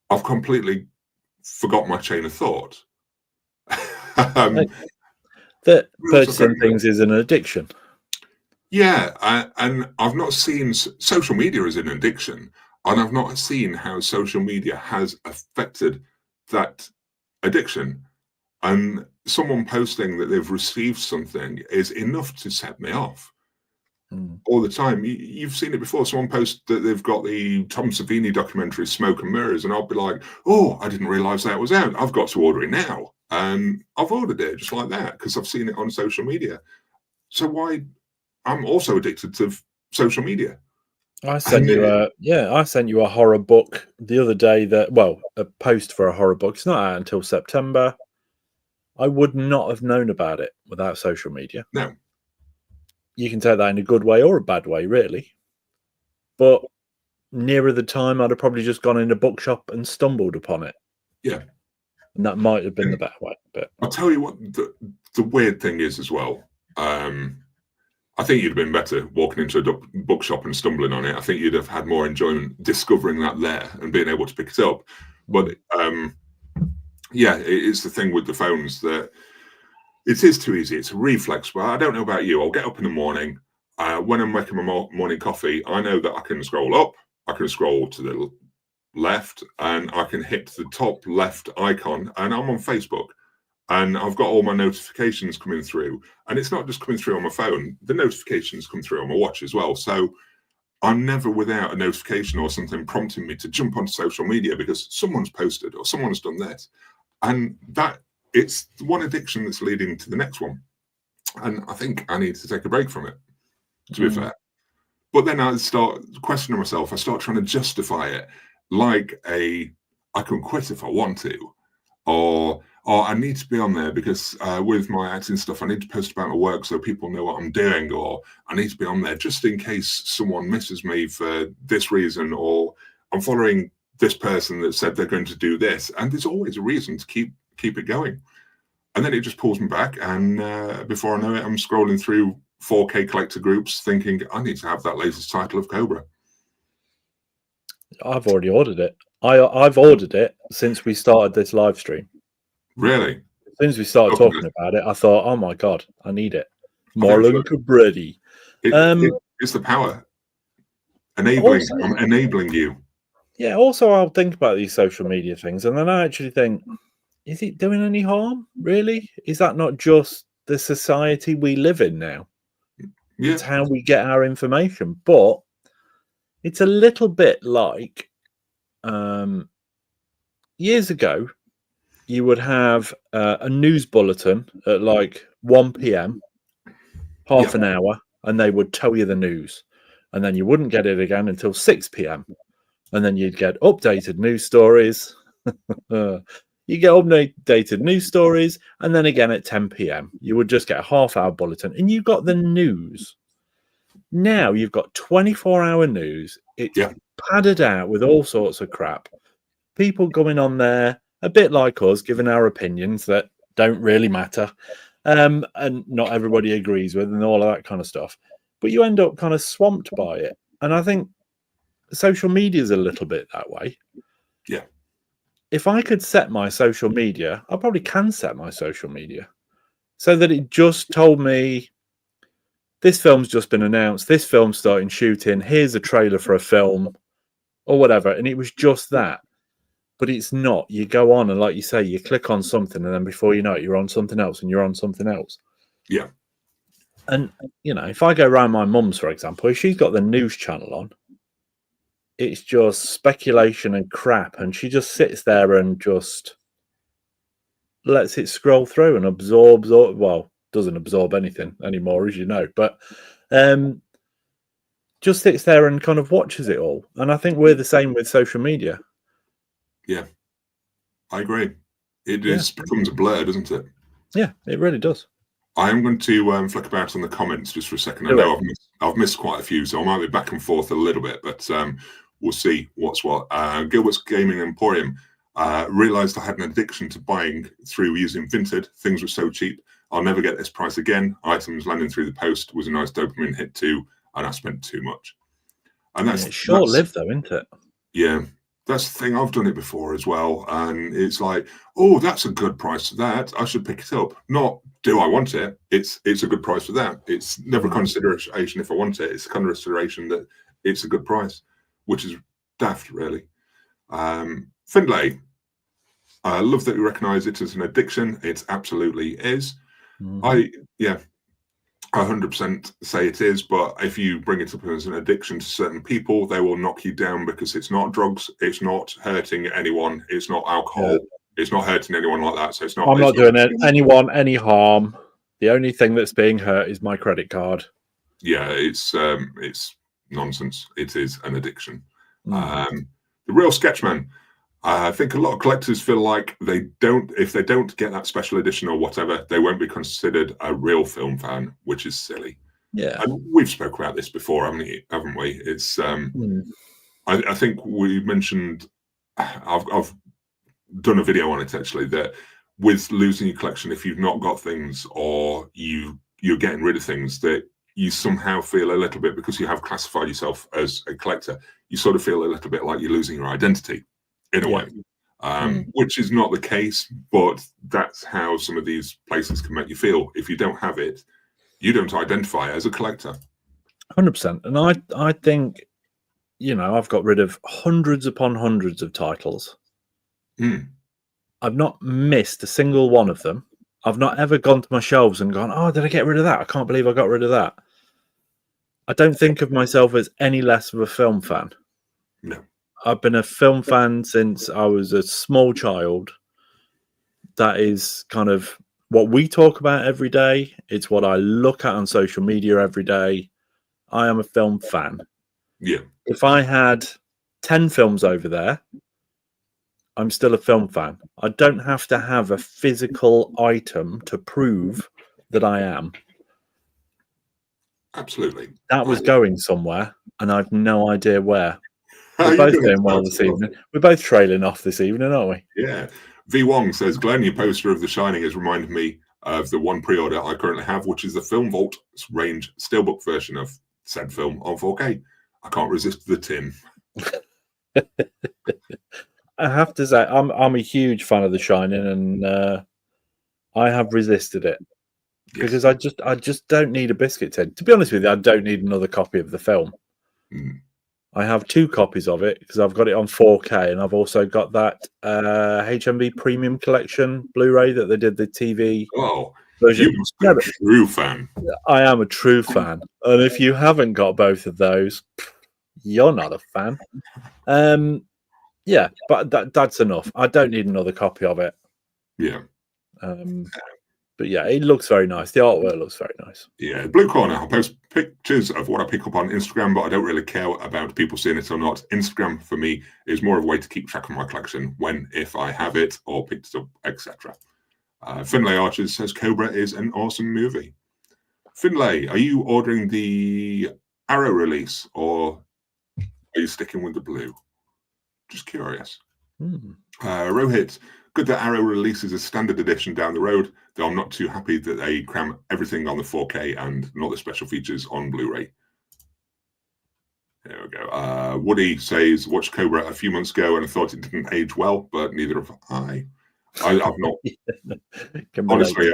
I've completely forgot my chain of thought. That purchasing things is an addiction. Yeah, and I've not seen social media as an addiction, and I've not seen how social media has affected that addiction. And someone posting that they've received something is enough to set me off all the time. You've seen it before. Someone posts that they've got the Tom Savini documentary Smoke and Mirrors, and I'll be like, oh, I didn't realize that was out. I've got to order it now. And I've ordered it just like that because I've seen it on social media. So why? I'm also addicted to social media. I sent you a horror book the other day a post for a horror book. It's not out until September. I would not have known about it without social media. No. You can take that in a good way or a bad way, really. But nearer the time, I'd have probably just gone in a bookshop and stumbled upon it. Yeah. And that might have been the better way. But I'll tell you what the weird thing is as well. I think you'd have been better walking into a bookshop and stumbling on it. I think you'd have had more enjoyment discovering that there and being able to pick it up. But yeah, it's the thing with the phones that it is too easy. It's a reflex. But I don't know about you. I'll get up in the morning. When I'm making my morning coffee, I know that I can scroll up, I can scroll to the left, and I can hit the top left icon, and I'm on Facebook. And I've got all my notifications coming through. And it's not just coming through on my phone. The notifications come through on my watch as well. So I'm never without a notification or something prompting me to jump onto social media because someone's posted or someone's done this. And it's one addiction that's leading to the next one. And I think I need to take a break from it, to be fair. But then I start questioning myself. I start trying to justify it like I can quit if I want to. Or I need to be on there because with my acting stuff, I need to post about my work so people know what I'm doing, or I need to be on there just in case someone misses me for this reason, or I'm following this person that said they're going to do this. And there's always a reason to keep it going. And then it just pulls me back. And before I know it, I'm scrolling through 4K collector groups thinking I need to have that latest title of Cobra. I've already ordered it. I've ordered it since we started this live stream. Really? As soon as we started talking about it, I thought, oh my God, I need it. Marlon Cabretti. It's the power. Enabling you. Yeah, also I'll think about these social media things, and then I actually think, is it doing any harm? Really? Is that not just the society we live in now? Yeah. It's how we get our information. But it's a little bit like years ago, you would have a news bulletin at like 1 p.m, half an hour, and they would tell you the news. And then you wouldn't get it again until 6 p.m. And then you'd get updated news stories. You get updated news stories, and then again at 10 p.m. You would just get a half-hour bulletin, and you got the news. Now you've got 24-hour news. It's padded out with all sorts of crap. People going on there, a bit like us, giving our opinions that don't really matter, and not everybody agrees with, and all of that kind of stuff. But you end up kind of swamped by it. And I think social media is a little bit that way. Yeah. If I could set my social media, I probably can set my social media so that it just told me, this film's just been announced, this film's starting shooting, here's a trailer for a film or whatever. And it was just that. But it's not. You go on and, like you say, you click on something, and then before you know it, you're on something else, and you're on something else. Yeah. And, you know, if I go around my mum's, for example, if she's got the news channel on, it's just speculation and crap, and she just sits there and just lets it scroll through and absorbs, well, doesn't absorb anything anymore, as you know. But just sits there and kind of watches it all. And I think we're the same with social media. Yeah, I agree. It just becomes a blur, doesn't it? Yeah, it really does. I am going to flick about on the comments just for a second. I know I've missed quite a few, so I might be back and forth a little bit, but we'll see what's what. Gilbert's Gaming Emporium realised I had an addiction to buying through using Vinted. Things were so cheap. I'll never get this price again. Items landing through the post was a nice dopamine hit too, and I spent too much. And that's short-lived though, isn't it? Yeah. That's the thing. I've done it before as well, and it's like, oh, that's a good price for that. I should pick it up. Not, do I want it? It's a good price for that. It's never a consideration if I want it. It's a consideration that it's a good price, which is daft, really. Findlay, I love that you recognise it as an addiction. It absolutely is. I 100% say it is, but if you bring it up as an addiction to certain people, they will knock you down because it's not drugs, it's not hurting anyone, it's not alcohol, it's not hurting anyone like that. So it's not. I'm not doing anyone any harm. The only thing that's being hurt is my credit card. Yeah, it's nonsense. It is an addiction. The Real Sketchman. I think a lot of collectors feel like if they don't get that special edition or whatever, they won't be considered a real film fan, which is silly. Yeah, and we've spoke about this before, haven't we? It's I think we mentioned. I've done a video on it actually. That with losing your collection, if you've not got things or you're getting rid of things, that you somehow feel a little bit, because you have classified yourself as a collector, you sort of feel a little bit like you're losing your identity. In a way, which is not the case, but that's how some of these places can make you feel. If you don't have it, you don't identify as a collector. 100%. And I think, I've got rid of hundreds upon hundreds of titles. I've not missed a single one of them. I've not ever gone to my shelves and gone, oh, did I get rid of that? I can't believe I got rid of that. I don't think of myself as any less of a film fan. No. I've been a film fan since I was a small child. That is kind of what we talk about every day. It's what I look at on social media every day. I am a film fan. Yeah. If I had 10 films over there, I'm still a film fan. I don't have to have a physical item to prove that I am. Absolutely. That was going somewhere, and I've no idea where. We're both doing well this evening. We're both trailing off this evening, aren't we? Yeah. V Wong says, Glenn, your poster of The Shining has reminded me of the one pre-order I currently have, which is the Film Vault range steelbook version of said film on 4K. I can't resist the tin. I have to say, I'm a huge fan of The Shining, and I have resisted it because I just don't need a biscuit tin. To be honest with you, I don't need another copy of the film. I have 2 copies of it because I've got it on 4K, and I've also got that HMV Premium Collection Blu-ray that they did the TV version. You must be a true fan. I am a true fan, and if you haven't got both of those, you're not a fan. Yeah, but that's enough. I don't need another copy of it. Yeah. But yeah, it looks very nice. The artwork looks very nice. Yeah, Blue Corner. I'll post pictures of what I pick up on Instagram, but I don't really care about people seeing it or not. Instagram for me is more of a way to keep track of my collection if I have it or picked it up, etc. Finlay Archers says Cobra is an awesome movie. Finlay, are you ordering the Arrow release or are you sticking with the blue? Just curious. Rohit, good that Arrow releases a standard edition down the road, though I'm not too happy that they cram everything on the 4K and not the special features on Blu-ray. There we go. Woody says, watched Cobra a few months ago and I thought it didn't age well, but neither have I. I've not. Honestly,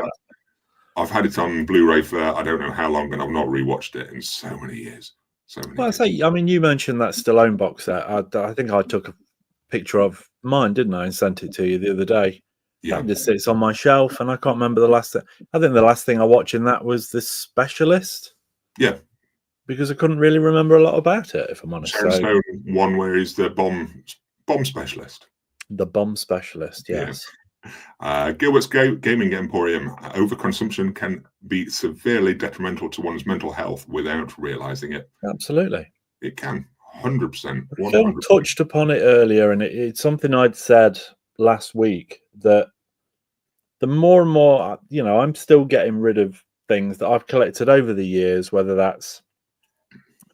I've had it on Blu-ray for I don't know how long, and I've not rewatched it in so many years. I mean, you mentioned that Stallone box set. I think I took a picture of mine, didn't I, and sent it to you the other day. Yeah, that just sits on my shelf, and I can't remember the last thing. I think the last thing I watched in that was The Specialist. Yeah, because I couldn't really remember a lot about it, if I'm honest. One where he's the bomb specialist. The bomb specialist, yes. Gilbert's Gaming Emporium. Overconsumption can be severely detrimental to one's mental health without realizing it. Absolutely. It can. 100%. Phil 100%. touched upon it earlier, and it's something I'd said last week, that the more and more, I'm still getting rid of things that I've collected over the years, whether that's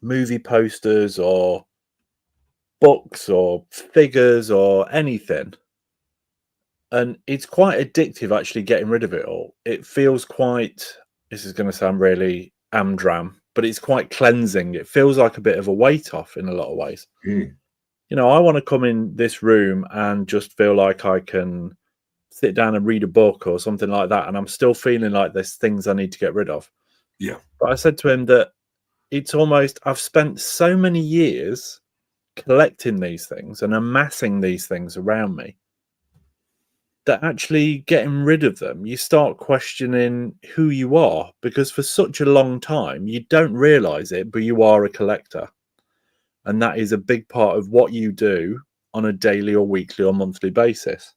movie posters or books or figures or anything. And it's quite addictive actually getting rid of it all. It feels quite, this is going to sound really amdram, but it's quite cleansing. It feels like a bit of a weight off in a lot of ways. Mm. I want to come in this room and just feel like I can sit down and read a book or something like that, and I'm still feeling like there's things I need to get rid of. Yeah. But I said to him that it's almost, I've spent so many years collecting these things and amassing these things around me that actually getting rid of them, you start questioning who you are, because for such a long time you don't realize it, but you are a collector, and that is a big part of what you do on a daily or weekly or monthly basis.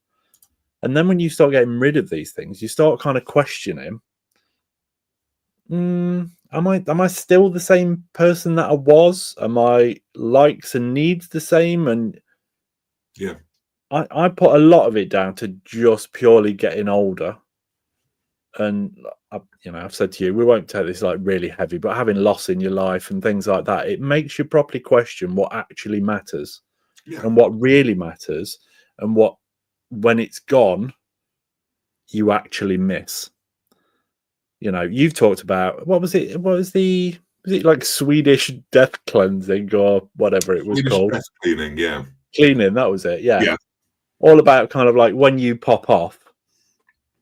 And then when you start getting rid of these things, you start kind of questioning, am I still the same person that I was? Are my likes and needs the same? And yeah, I put a lot of it down to just purely getting older. And I've said to you, we won't take this like really heavy, but having loss in your life and things like that, it makes you properly question what actually matters, and what really matters, and what, when it's gone, you actually miss. You've talked about, was it like Swedish death cleansing or whatever it was called? Death cleaning, yeah. Cleaning, that was it, yeah. Yeah. All about kind of like when you pop off,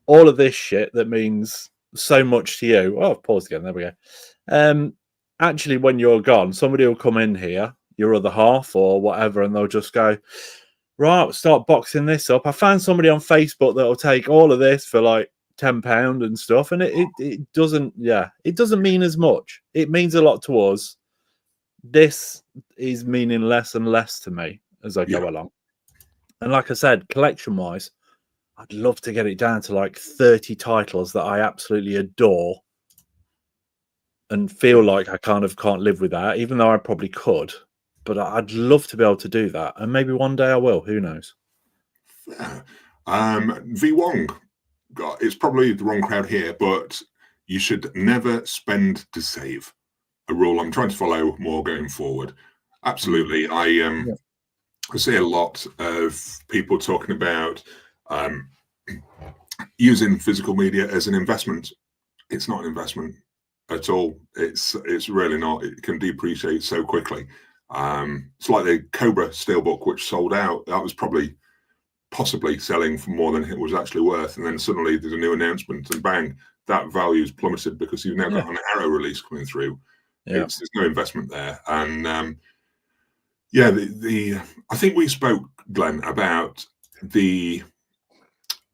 all of this shit that means so much to you. Oh, I've paused again, there we go. Actually, when you're gone, somebody will come in here, your other half or whatever, and they'll just go, right, start boxing this up. I found somebody on Facebook that'll take all of this for like £10 and stuff, and it doesn't mean as much. It means a lot to us. This is meaning less and less to me as I go along. And like I said, collection wise, I'd love to get it down to like 30 titles that I absolutely adore and feel like I kind of can't live without, even though I probably could. But I'd love to be able to do that, and maybe one day I will. Who knows? V Wong, it's probably the wrong crowd here, but you should never spend to save. A rule I'm trying to follow more going forward. Absolutely, I see a lot of people talking about using physical media as an investment. It's not an investment at all. It's really not. It can depreciate so quickly. It's like the Cobra Steelbook, which sold out. That was possibly selling for more than it was actually worth, and then suddenly there's a new announcement, and bang, that value's plummeted because you've now got an Arrow release coming through. There's no investment there, and I think we spoke, Glenn, about the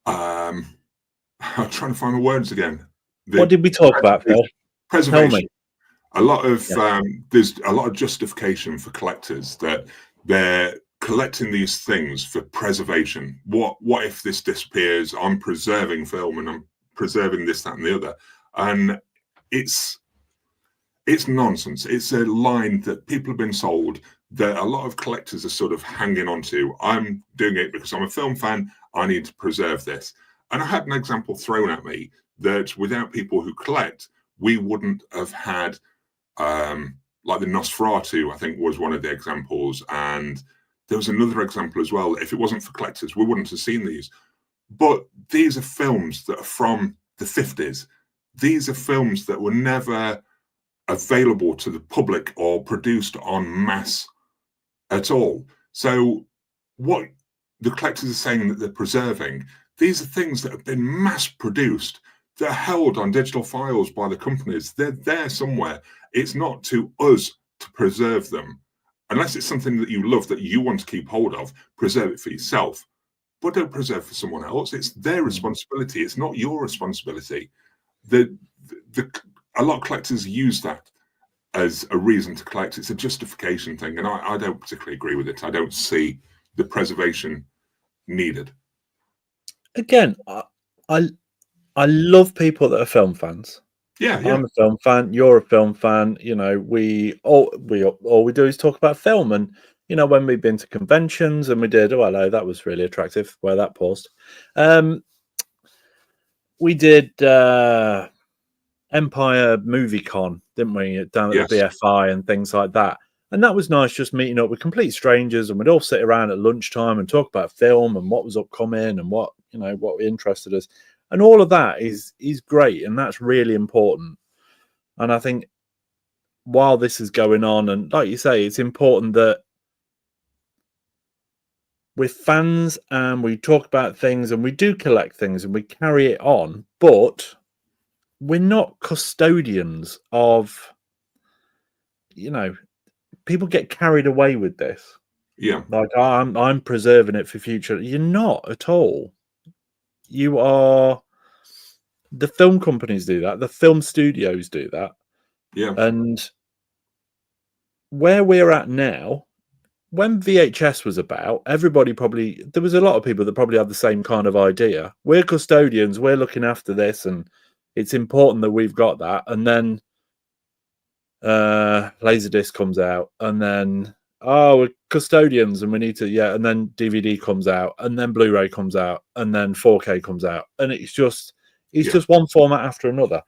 I'm trying to find the words again. What did we talk about, Phil? Preservation. Tell me. A lot of there's a lot of justification for collectors that they're collecting these things for preservation. What if this disappears? I'm preserving film and I'm preserving this, that, and the other. And it's nonsense. It's a line that people have been sold that a lot of collectors are sort of hanging on to. I'm doing it because I'm a film fan. I need to preserve this. And I had an example thrown at me that without people who collect, we wouldn't have had, like the Nosferatu, I think was one of the examples. And there was another example as well. If it wasn't for collectors, we wouldn't have seen these. But these are films that are from the 50s. These are films that were never available to the public or produced en masse at all. So what the collectors are saying that they're preserving, these are things that have been mass produced. They're held on digital files by the companies. They're there somewhere. It's not to us to preserve them. Unless it's something that you love, that you want to keep hold of, preserve it for yourself. But don't preserve for someone else. It's their responsibility. It's not your responsibility. A lot of collectors use that as a reason to collect. It's a justification thing, and I don't particularly agree with it. I don't see the preservation needed. again, I I love people that are film fans. Yeah, I'm a film fan. You're a film fan. You know, all we do is talk about film. And you know, when we've been to conventions and we did, oh hello, that was really attractive. Where that paused. We did Empire Movie Con, didn't we? Down at yes, the BFI and things like that. And that was nice, just meeting up with complete strangers, and we'd all sit around at lunchtime and talk about film and what was upcoming and what interested us. And all of that is great, and that's really important. And I think while this is going on, and like you say, it's important that we're fans and we talk about things and we do collect things and we carry it on, but we're not custodians of, people get carried away with this. yeah, Like, I'm preserving it for future. You're not at all. You are. The film companies do that. The film studios do that. yeah, And where we're at now, when VHS was about, there was a lot of people that probably had the same kind of idea. We're custodians. We're looking after this, and it's important that we've got that. And then Laserdisc comes out, and then we're custodians and we need to, and then DVD comes out, and then Blu-ray comes out, and then 4K comes out, and it's just one format after another.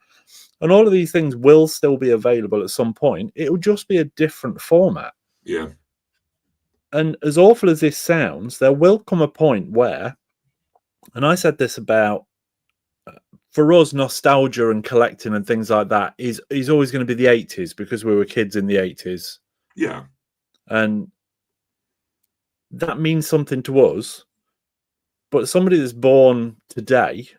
And all of these things will still be available at some point. It'll just be a different format. yeah, And as awful as this sounds, there will come a point where, and I said this about, for us, nostalgia and collecting and things like that is always going to be the 80s, because we were kids in the 80s. yeah, And that means something to us. But somebody that's born today,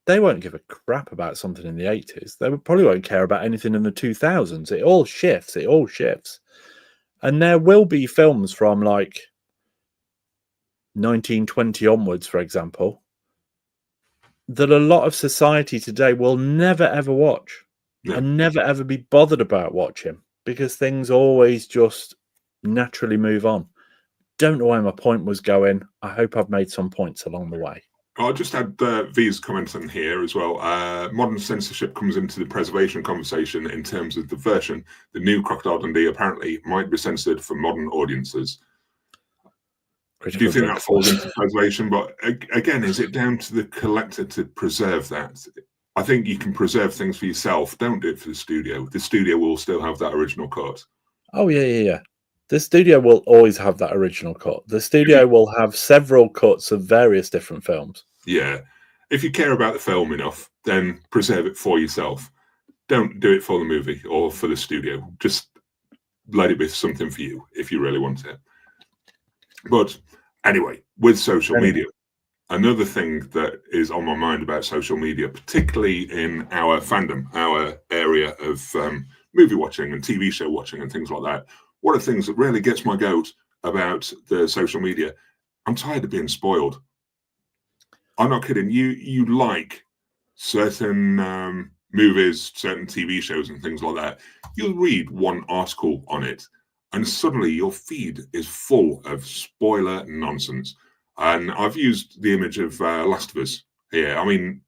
they won't give a crap about something in the 80s. They probably won't care about anything in the 2000s. It all shifts. And there will be films from like 1920 onwards, for example, that a lot of society today will never ever watch and never ever be bothered about watching, because things always just naturally move on. Don't know where my point was going. I hope I've made some points along the way. I'll just add V's comments in here as well. Modern censorship comes into the preservation conversation in terms of the version. The new Crocodile Dundee apparently might be censored for modern audiences. Do you think that falls into preservation? But again, is it down to the collector to preserve that? I think you can preserve things for yourself. Don't do it for the studio. The studio will still have that original cut. Oh, yeah. The studio will always have that original cut. The studio will have several cuts of various different films. Yeah. If you care about the film enough, then preserve it for yourself. Don't do it for the movie or for the studio. Just let it be something for you if you really want it. But anyway, with social media, another thing that is on my mind about social media, particularly in our fandom, our area of movie watching and TV show watching and things like that, one of the things that really gets my goat about the social media, I'm tired of being spoiled. I'm not kidding. You like certain movies, certain TV shows and things like that. You'll read one article on it, and suddenly your feed is full of spoiler nonsense. And I've used the image of Last of Us here. I mean,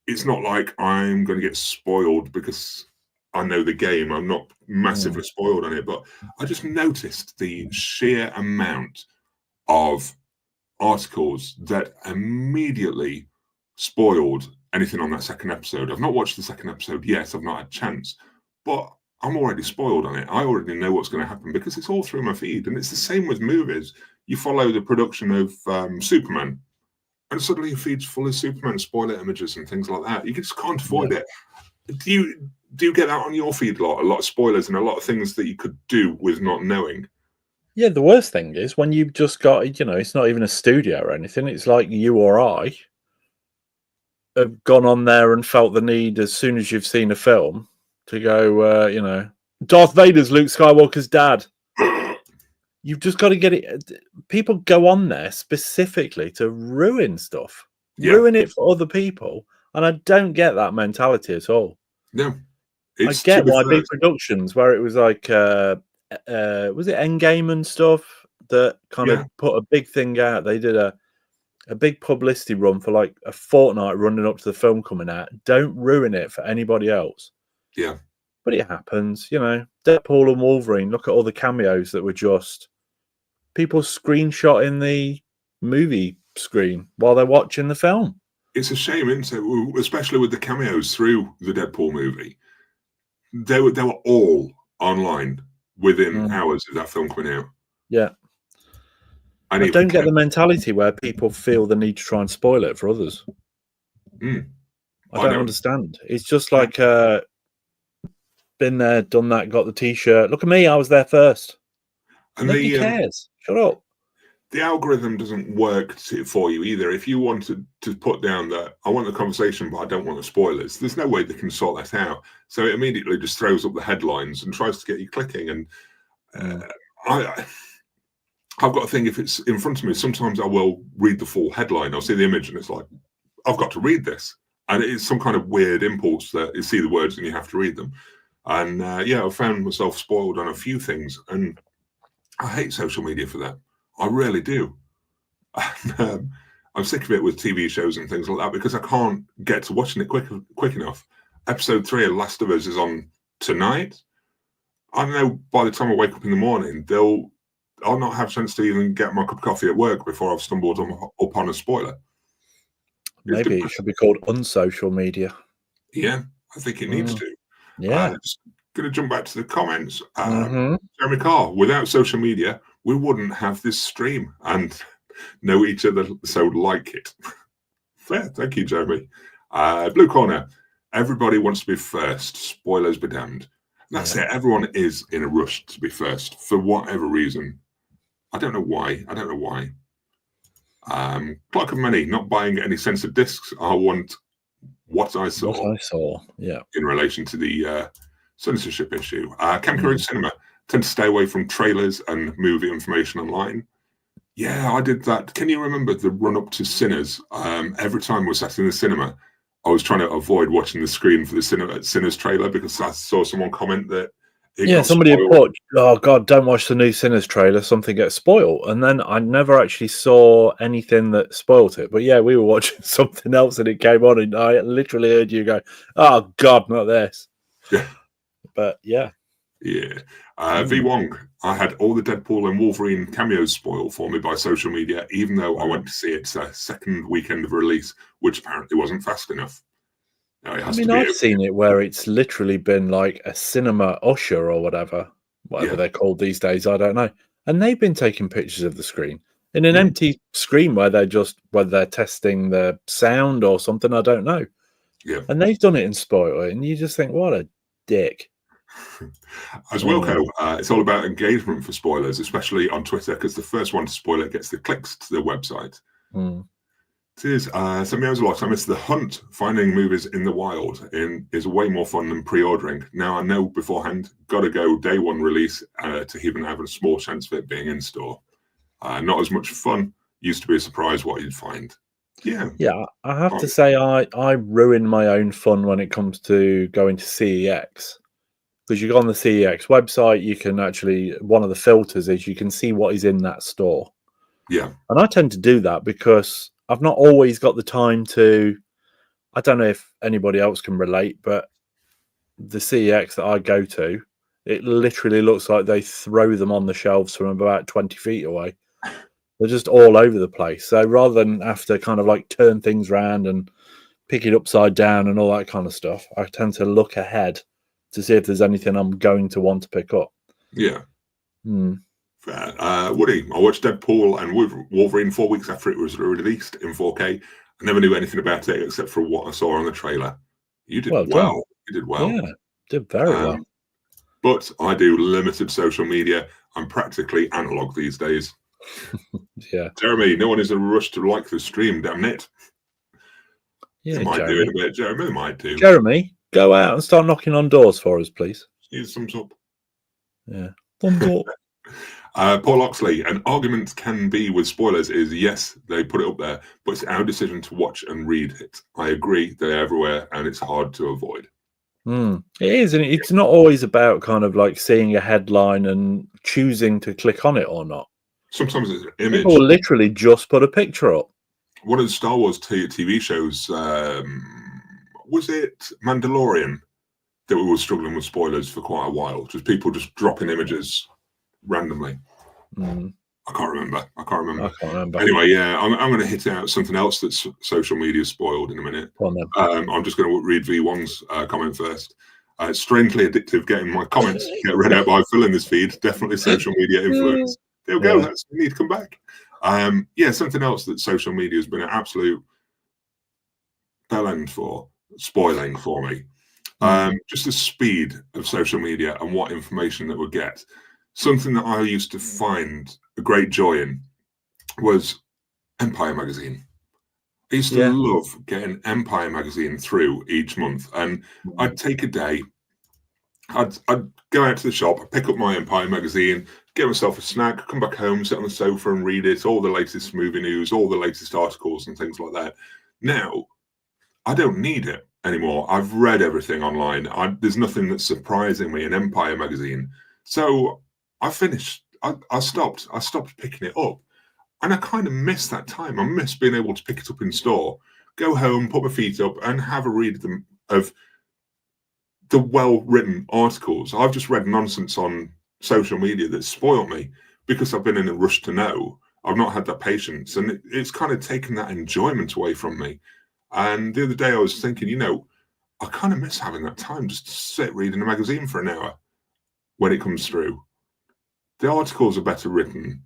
it's not like I'm going to get spoiled because I know the game. I'm not massively spoiled on it, but I just noticed the sheer amount of articles that immediately spoiled anything on that second episode. I've not watched the second episode yet. I've not had a chance, but I'm already spoiled on it. I already know what's going to happen because it's all through my feed. And it's the same with movies. You follow the production of Superman, and suddenly your feed's full of Superman spoiler images and things like that. You just can't avoid it. Do you get that on your feed a lot? A lot of spoilers and a lot of things that you could do with not knowing. Yeah, the worst thing is when you've just got, it's not even a studio or anything. It's like you or I have gone on there and felt the need, as soon as you've seen a film, to go, Darth Vader's Luke Skywalker's dad. You've just got to get it. People go on there specifically to ruin stuff, ruin it for other people. And I don't get that mentality at all. No. I get why big productions, where it was like, was it Endgame and stuff, that kind of put a big thing out. They did a a big publicity run for like a fortnight running up to the film coming out. Don't ruin it for anybody else. Yeah. But it happens, you know. Deadpool and Wolverine, look at all the cameos that were just people screenshotting the movie screen while they're watching the film. It's a shame, isn't it? Especially with the cameos through the Deadpool movie. They were all online within hours of that film coming out. Yeah. And I don't get the mentality where people feel the need to try and spoil it for others. I don't understand. It's just like been there, done that, got the T-shirt. Look at me, I was there first. And nobody cares. Shut up. The algorithm doesn't work for you either. If you want to put down that I want the conversation, but I don't want the spoilers, there's no way they can sort that out. So it immediately just throws up the headlines and tries to get you clicking. And I've got a thing, if it's in front of me, sometimes I will read the full headline. I'll see the image and it's like, I've got to read this. And it's some kind of weird impulse that you see the words and you have to read them. And I've found myself spoiled on a few things. And I hate social media for that. I really do. I'm sick of it with TV shows and things like that because I can't get to watching it quick enough. Episode 3 of Last of Us is on tonight. I know by the time I wake up in the morning, I'll not have a chance to even get my cup of coffee at work before I've stumbled upon a spoiler. Maybe it should be called unsocial media. Yeah, I think it needs to. Yeah. Just going to jump back to the comments. Jeremy Carr, without social media, we wouldn't have this stream and know each other so like it. Fair, thank you, Jeremy. Blue Corner, everybody wants to be first. Spoilers be damned. That's it. Everyone is in a rush to be first for whatever reason. I don't know why. Clock of Money, not buying any censored discs. I want what I saw. Yeah. In relation to the censorship issue. Camcorder Cinema, tend to stay away from trailers and movie information online. Yeah, I did that. Can you remember the run up to Sinners? Every time we sat in the cinema, I was trying to avoid watching the screen for the Sinners trailer because I saw someone comment that somebody had put, oh God, don't watch the new Sinners trailer, something gets spoiled. And then I never actually saw anything that spoiled it. But yeah, we were watching something else and it came on and I literally heard you go, oh God, not this. Yeah. But yeah. Yeah. V Wong, I had all the Deadpool and Wolverine cameos spoiled for me by social media, even though I went to see its second weekend of release, which apparently wasn't fast enough. Now, I've seen it where it's literally been like a cinema usher or whatever they're called these days. I don't know. And they've been taking pictures of the screen in an empty screen where whether they're testing the sound or something. I don't know. Yeah. And they've done it and spoiled it. And you just think, what a dick. As Wilco, it's all about engagement for spoilers, especially on Twitter, because the first one to spoil it gets the clicks to the website. It is. So meows a lot. I miss the hunt. Finding movies in the wild is way more fun than pre-ordering. Now I know beforehand, gotta go day one release to even have a small chance of it being in store. Not as much fun. Used to be a surprise what you'd find. Yeah. I have to say I ruin my own fun when it comes to going to CEX. Because you go on the CEX website, you can actually, one of the filters is you can see what is in that store. Yeah. And I tend to do that because I've not always got the time to, I don't know if anybody else can relate, but the CEX that I go to, it literally looks like they throw them on the shelves from about 20 feet away. They're just all over the place. So rather than have to kind of like turn things around and pick it upside down and all that kind of stuff, I tend to look ahead to see if there's anything I'm going to want to pick up. Yeah. Fair. Woody, I watched Deadpool and Wolverine 4 weeks after it was released in 4K. I never knew anything about it except for what I saw on the trailer. You did well. You did well. Yeah, did very well. But I do limited social media. I'm practically analog these days. Yeah. Jeremy, no one is in a rush to like the stream, damn it. Yeah, they might do it a bit, Jeremy. They might do. Jeremy, go out and start knocking on doors for us, please. Use thumbs up. Yeah. Thumbs up. Paul Oxley, an argument can be with spoilers is yes, they put it up there, but it's our decision to watch and read it. I agree, they're everywhere and it's hard to avoid. It is, and it's not always about kind of like seeing a headline and choosing to click on it or not. Sometimes it's an image. People literally just put a picture up. one of the Star Wars TV shows, was it Mandalorian, that we were struggling with spoilers for quite a while? Just people just dropping images randomly. I can't remember. I can't remember. Anyway, yeah, I'm going to hit out something else that's social media spoiled in a minute. I'm just going to read V1's comment first. It's strangely addictive getting my comments get read out by Phil in this feed. Definitely social media influence. There we go. That's, we need to come back. Yeah, something else that social media has been an absolute bellend for, spoiling for me. Just the speed of social media and what information that we get. Something that I used to find a great joy in was Empire magazine. I used to love getting Empire magazine through each month, and I'd take a day. I'd go out to the shop, pick up my Empire magazine, get myself a snack, come back home, sit on the sofa and read it, all the latest movie news, all the latest articles and things like that. Now, I don't need it anymore. I've read everything online. There's nothing that's surprising me in Empire magazine. So I finished. I stopped picking it up. And I kind of miss that time. I miss being able to pick it up in store, go home, put my feet up and have a read of them, of the well-written articles. I've just read nonsense on social media that spoiled me because I've been in a rush to know. I've not had that patience, and it's kind of taken that enjoyment away from me. And the other day I was thinking, you know, I kind of miss having that time just to sit reading a magazine for an hour when it comes through. The articles are better written.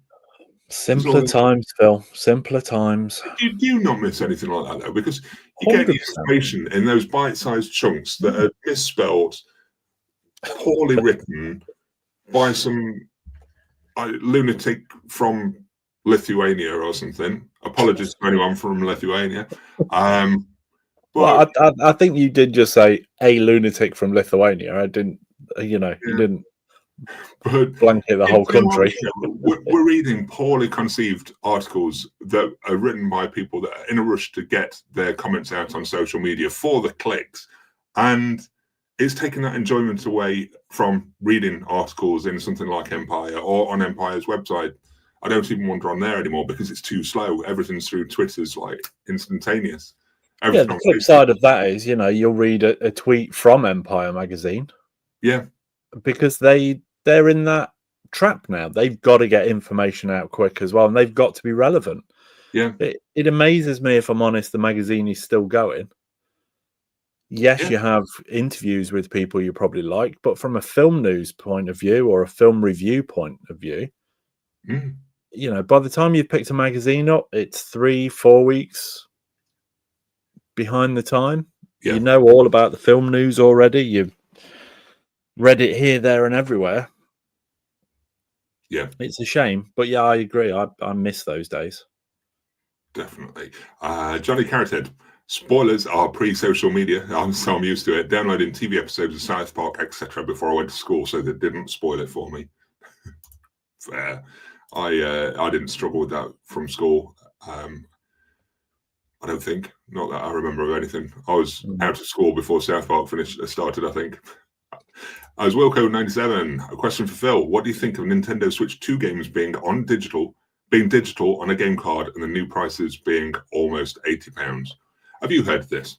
Simpler times, Phil. Simpler times. Do you not miss anything like that, though? Because you 100%. Get information in those bite-sized chunks that are misspelled, poorly written by some lunatic from Lithuania or something. Apologies to anyone from Lithuania. Well, I think you did just say a lunatic from Lithuania. I didn't, you didn't blanket the whole country. We're reading poorly conceived articles that are written by people that are in a rush to get their comments out on social media for the clicks, and it's taking that enjoyment away from reading articles in something like Empire or on Empire's website. I don't even wander on there anymore because it's too slow. Everything's through Twitter's like instantaneous. The flip side of that is, you'll read a tweet from Empire magazine. Yeah. Because they're in that trap now. They've got to get information out quick as well, and they've got to be relevant. Yeah. It amazes me, if I'm honest, the magazine is still going. Yes, you have interviews with people you probably like, but from a film news point of view or a film review point of view, by the time you've picked a magazine up, it's 3-4 weeks behind the time. Yeah. You know all about the film news already. You've read it here, there, and everywhere. Yeah. It's a shame. But yeah, I agree. I miss those days. Definitely. Johnny Carrothead. Spoilers are pre-social media. I'm used to it. Downloading TV episodes of South Park, etc. before I went to school so they didn't spoil it for me. Fair. I didn't struggle with that from school. I don't think. Not that I remember of anything. I was out of school before South Park started, I think. As Wilco97, a question for Phil. What do you think of Nintendo Switch 2 games being digital on a game card and the new prices being almost £80? Have you heard this?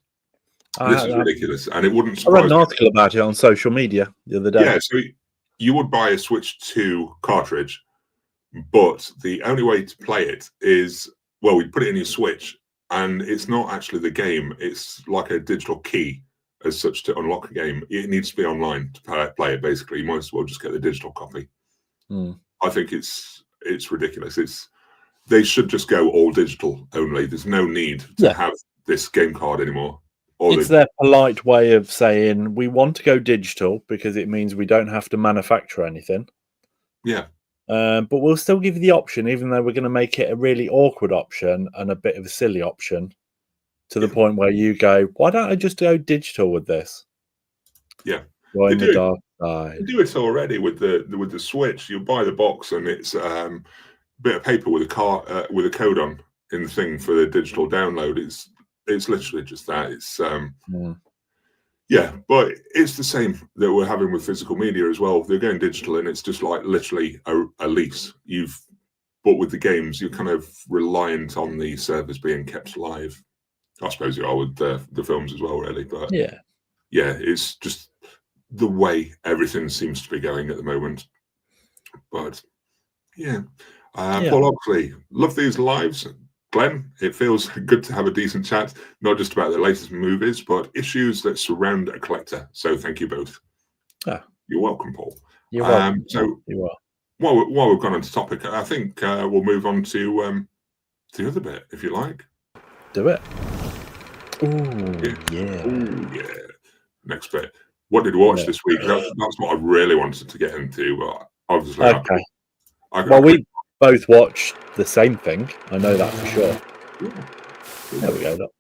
This is ridiculous, and it wouldn't surprise me. I read an article about it on social media the other day. Yeah, so you would buy a Switch 2 cartridge, but the only way to play it is, well, we put it in your Switch, and it's not actually the game. It's like a digital key as such to unlock a game. It needs to be online to play it, basically. You might as well just get the digital copy. I think it's ridiculous. They should just go all digital only. There's no need to have this game card anymore. It's their polite way of saying we want to go digital because it means we don't have to manufacture anything. Yeah. But we'll still give you the option, even though we're going to make it a really awkward option and a bit of a silly option, to the point where you go, why don't I just go digital with this? Yeah. Join the dark side. They do it already with the Switch. You buy the box and it's a bit of paper with a code on in the thing for the digital download. It's literally just that. It's but it's the same that we're having with physical media as well. They're going digital, and it's just like literally a lease. You've but with the games, you're kind of reliant on the servers being kept live. I suppose you are with the films as well, really. But Yeah, it's just the way everything seems to be going at the moment. But yeah, Paul Oxley, love these lives. Glenn, it feels good to have a decent chat, not just about the latest movies, but issues that surround a collector. So thank you both. You're welcome, Paul. You're welcome. So you are. While we've gone on to topic, I think we'll move on to the other bit, if you like. Do it. Ooh, yeah. Ooh, yeah. Next bit. What did we watch this week? That's what I really wanted to get into, but obviously, okay. We both watched the same thing. I know that for sure. There we go. Look.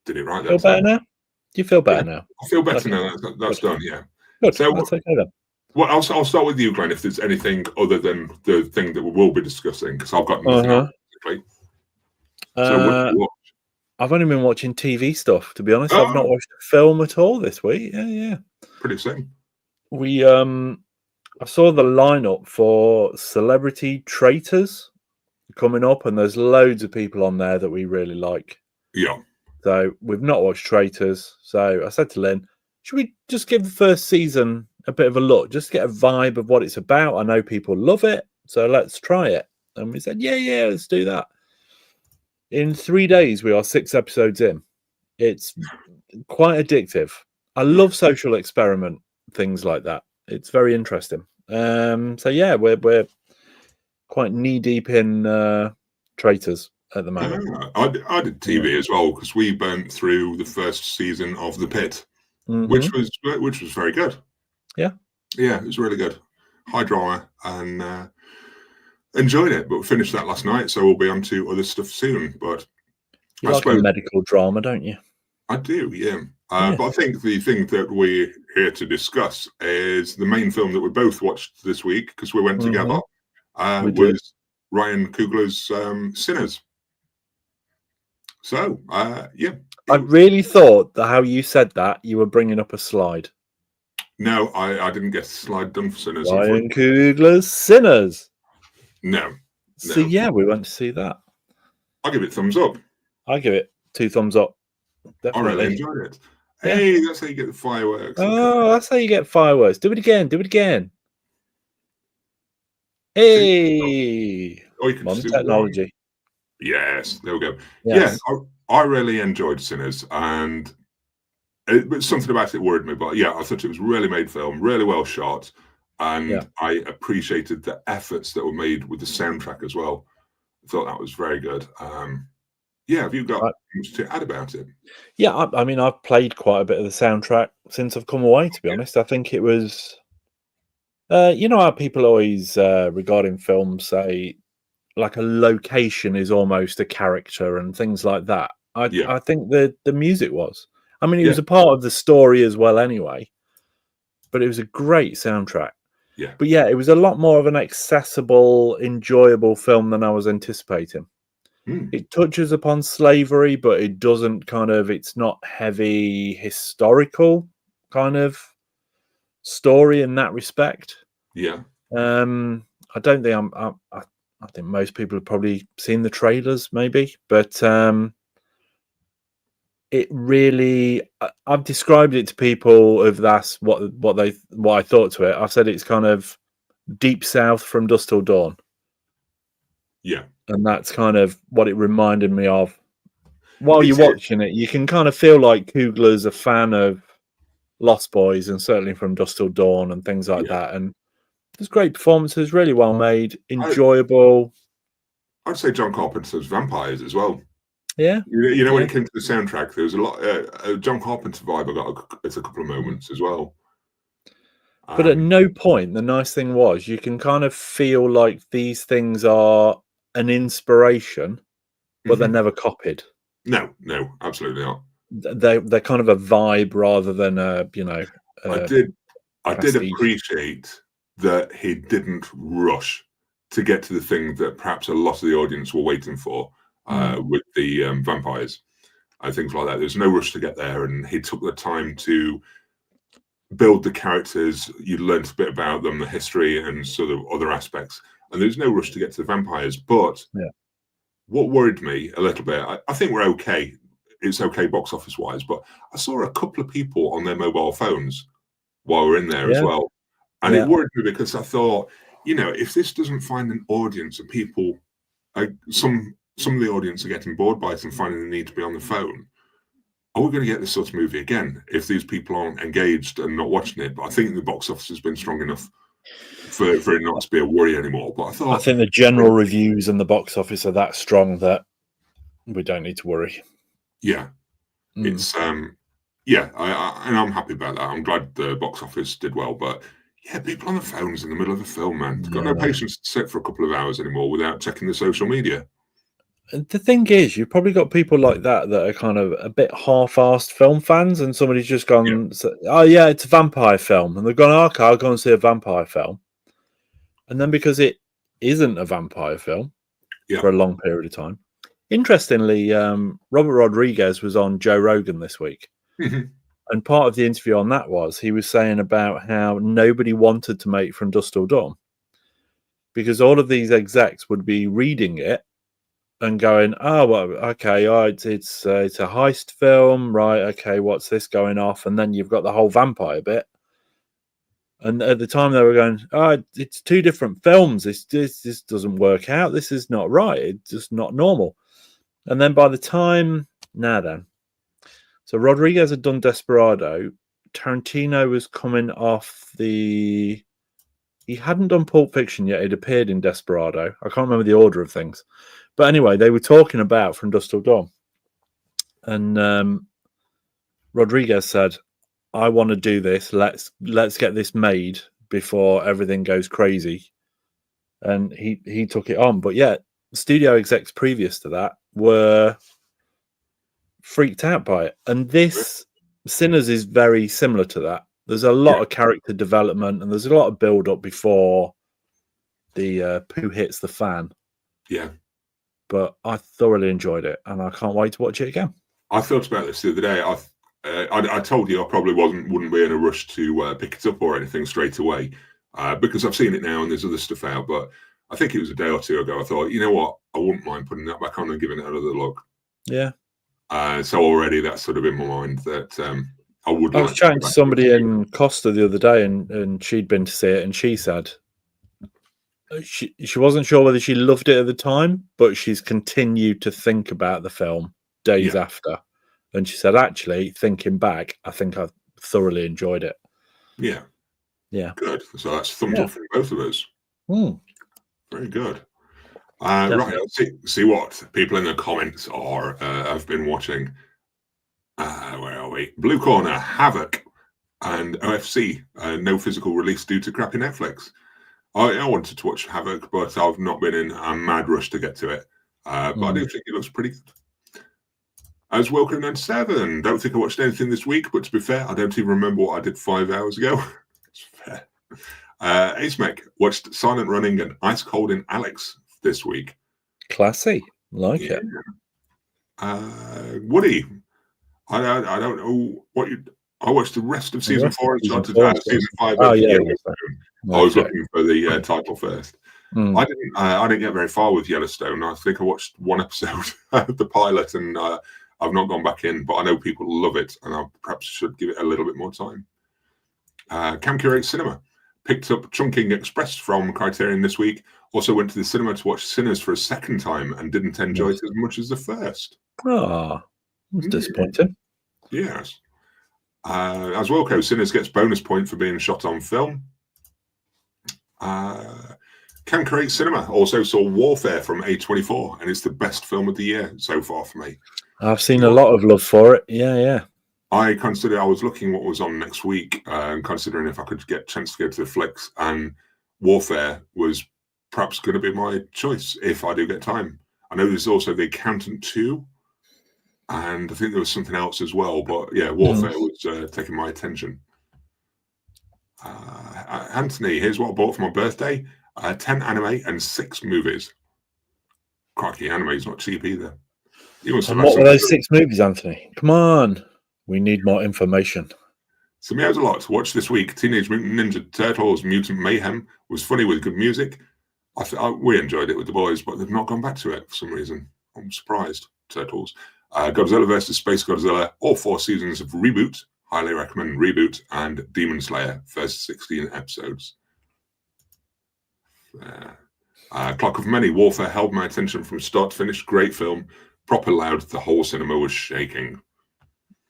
Did it right. Feel better now? Do you feel better now? I feel better now. That's done. Yeah. Good. So that's okay then. Well, I'll start with you, Glenn. If there's anything other than the thing that we will be discussing, because I've got nothing else. So what did you watch? I've only been watching TV stuff, to be honest. I've not watched a film at all this week. Yeah. Pretty same. We I saw the lineup for Celebrity Traitors coming up, and there's loads of people on there that we really like. Yeah. So we've not watched Traitors. So I said to Lynn, should we just give the first season a bit of a look, just get a vibe of what it's about? I know people love it, so let's try it. And we said, yeah, let's do that. In 3 days, we are 6 episodes in. It's quite addictive. I love social experiment things like that. It's very interesting. So yeah, we're quite knee deep in Traitors at the moment. I did TV as well, because we burnt through the first season of The Pit, which was very good. Yeah, it was really good. High drama, and enjoyed it. But we finished that last night, so we'll be on to other stuff soon. But you like a medical drama, don't you? I do, yeah. But I think the thing that we're here to discuss is the main film that we both watched this week, because we went together, was Ryan Coogler's Sinners. So, yeah. I really thought that how you said that, you were bringing up a slide. No, I didn't get a slide done for Sinners. Ryan Coogler's Sinners. No. So, yeah, we went to see that. I'll give it thumbs up. I give it 2 thumbs up. Definitely. I really enjoyed it. Hey, that's how you get the fireworks. Oh, that's how you get fireworks. Do it again. Hey! Modern technology. Yes, there we go. Yes. Yeah, I really enjoyed Sinners, and but something about it worried me. But yeah, I thought it was a really made film, really well shot, and I appreciated the efforts that were made with the soundtrack as well. I thought that was very good. Yeah, have you got much to add about it? Yeah, I mean, I've played quite a bit of the soundtrack since I've come away, to be honest. I think it was, you know how people always, regarding films, say, like a location is almost a character and things like that. I think the music was. I mean, it was a part of the story as well anyway, but it was a great soundtrack. Yeah. But yeah, it was a lot more of an accessible, enjoyable film than I was anticipating. It touches upon slavery, but it doesn't it's not heavy historical kind of story in that respect. Yeah. I don't think I think most people have probably seen the trailers, maybe, but it really, I've described it to people of that's what I thought to it. I've said it's kind of Deep South from Dusk Till Dawn. Yeah. And that's kind of what it reminded me of. While you're watching it, you can kind of feel like Coogler's a fan of Lost Boys and certainly from Dusk Till Dawn and things like that. And there's great performances, really well made, enjoyable. I'd say John Carpenter's Vampires as well. Yeah. You know, when it came to the soundtrack, there was a lot John Carpenter vibe. I got a couple of moments as well. But at no point, the nice thing was you can kind of feel like these things are an inspiration, but they're never copied. No, absolutely not. They're kind of a vibe rather than I did appreciate that he didn't rush to get to the thing that perhaps a lot of the audience were waiting for with the vampires and things like that. There's no rush to get there, and he took the time to build the characters. You learned a bit about them, the history, and sort of other aspects. and there's no rush to get to the vampires. But what worried me a little bit, I think we're okay. It's okay box office wise, but I saw a couple of people on their mobile phones while we're in there as well. And it worried me because I thought, if this doesn't find an audience and people, some of the audience are getting bored by it and finding the need to be on the phone, are we going to get this sort of movie again if these people aren't engaged and not watching it? But I think the box office has been strong enough for it not to be a worry anymore. But I think the general reviews and the box office are that strong that we don't need to worry. Yeah, it's and I'm happy about that. I'm glad the box office did well, but people on the phones in the middle of a film, man, got no patience to sit for a couple of hours anymore without checking the social media. The thing is, you've probably got people like that are kind of a bit half-assed film fans, and somebody's just gone, "Oh yeah, it's a vampire film," and they've gone, "Okay, I'll go and see a vampire film," and then because it isn't a vampire film for a long period of time. Interestingly, Robert Rodriguez was on Joe Rogan this week, and part of the interview on that was he was saying about how nobody wanted to make From Dusk Till Dawn because all of these execs would be reading it and going, "Oh, well, okay, it's a heist film, right? Okay, what's this going off?" And then you've got the whole vampire bit. And at the time, they were going, "Oh, it's two different films. This doesn't work out. This is not right. It's just not normal." And then by the time, so Rodriguez had done Desperado. Tarantino was coming off he hadn't done Pulp Fiction yet. He'd appeared in Desperado. I can't remember the order of things. But anyway, they were talking about From Dusk Till Dawn. And Rodriguez said, "I want to do this. Let's get this made before everything goes crazy." And he took it on. But studio execs previous to that were freaked out by it. And this Sinners is very similar to that. There's a lot of character development and there's a lot of build up before the poo hits the fan. Yeah. But I thoroughly enjoyed it and I can't wait to watch it again. I thought about this the other day. I told you I probably wouldn't be in a rush to pick it up or anything straight away because I've seen it now and there's other stuff out. But I think it was a day or two ago. I thought, you know what? I wouldn't mind putting that back on and giving it another look. Yeah. So already that's sort of in my mind that I would. I was chatting to somebody in Costa the other day and she'd been to see it and she said she wasn't sure whether she loved it at the time, but she's continued to think about the film days after. And she said, actually, thinking back, I think I thoroughly enjoyed it. Yeah. Yeah. Good. So that's thumbs up from both of us. Very good. Right, let's see what people in the comments have been watching. Where are we? Blue Corner, Havoc, and OFC. No physical release due to crappy Netflix. I wanted to watch Havoc, but I've not been in a mad rush to get to it. But I do think it looks pretty good. As Wilco97, don't think I watched anything this week, but to be fair, I don't even remember what I did 5 hours ago. It's fair. Ace Mech watched Silent Running and Ice Cold in Alex this week. Classy. Like it. Woody, I don't know what you... I watched the rest of season 4 and started season 5. Oh, yeah. I was looking for the title first. I didn't get very far with Yellowstone. I think I watched one episode of the pilot and I've not gone back in, but I know people love it and I perhaps should give it a little bit more time. Cam Curate Cinema picked up Chunking Express from Criterion this week. Also went to the cinema to watch Sinners for a second time and didn't enjoy it as much as the first. Oh, that's disappointing. Yes. As Wilco, Sinners gets bonus point for being shot on film. Can Create Cinema also saw Warfare from A24, and it's the best film of the year so far for me. I've seen a lot of love for it. Yeah. I was looking what was on next week, and considering if I could get a chance to go to the flicks, and Warfare was perhaps going to be my choice if I do get time. I know there's also The Accountant 2, and I think there was something else as well, but yeah, Warfare was taking my attention. Anthony, here's what I bought for my birthday. 10 anime and 6 movies. Crikey, anime's not cheap either. And what were those 6 movies, Anthony? Come on. We need more information. So me has a lot to watch this week. Teenage Mutant Ninja Turtles Mutant Mayhem was funny with good music. We enjoyed it with the boys, but they've not gone back to it for some reason. I'm surprised. Turtles. Godzilla vs. Space Godzilla, all 4 seasons of Reboot. Highly recommend Reboot, and Demon Slayer, first 16 episodes. Clock of Many, Warfare held my attention from start to finish. Great film. Proper loud. The whole cinema was shaking.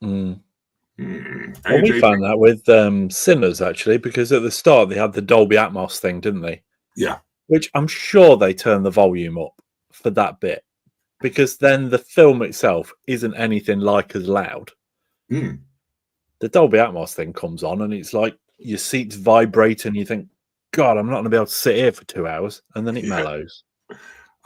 Well, we found that with Sinners, actually, because at the start they had the Dolby Atmos thing, didn't they? Yeah. Which I'm sure they turned the volume up for that bit, because then the film itself isn't anything like as loud. The Dolby Atmos thing comes on and it's like your seats vibrate and you think, God, I'm not going to be able to sit here for 2 hours, and then it mellows.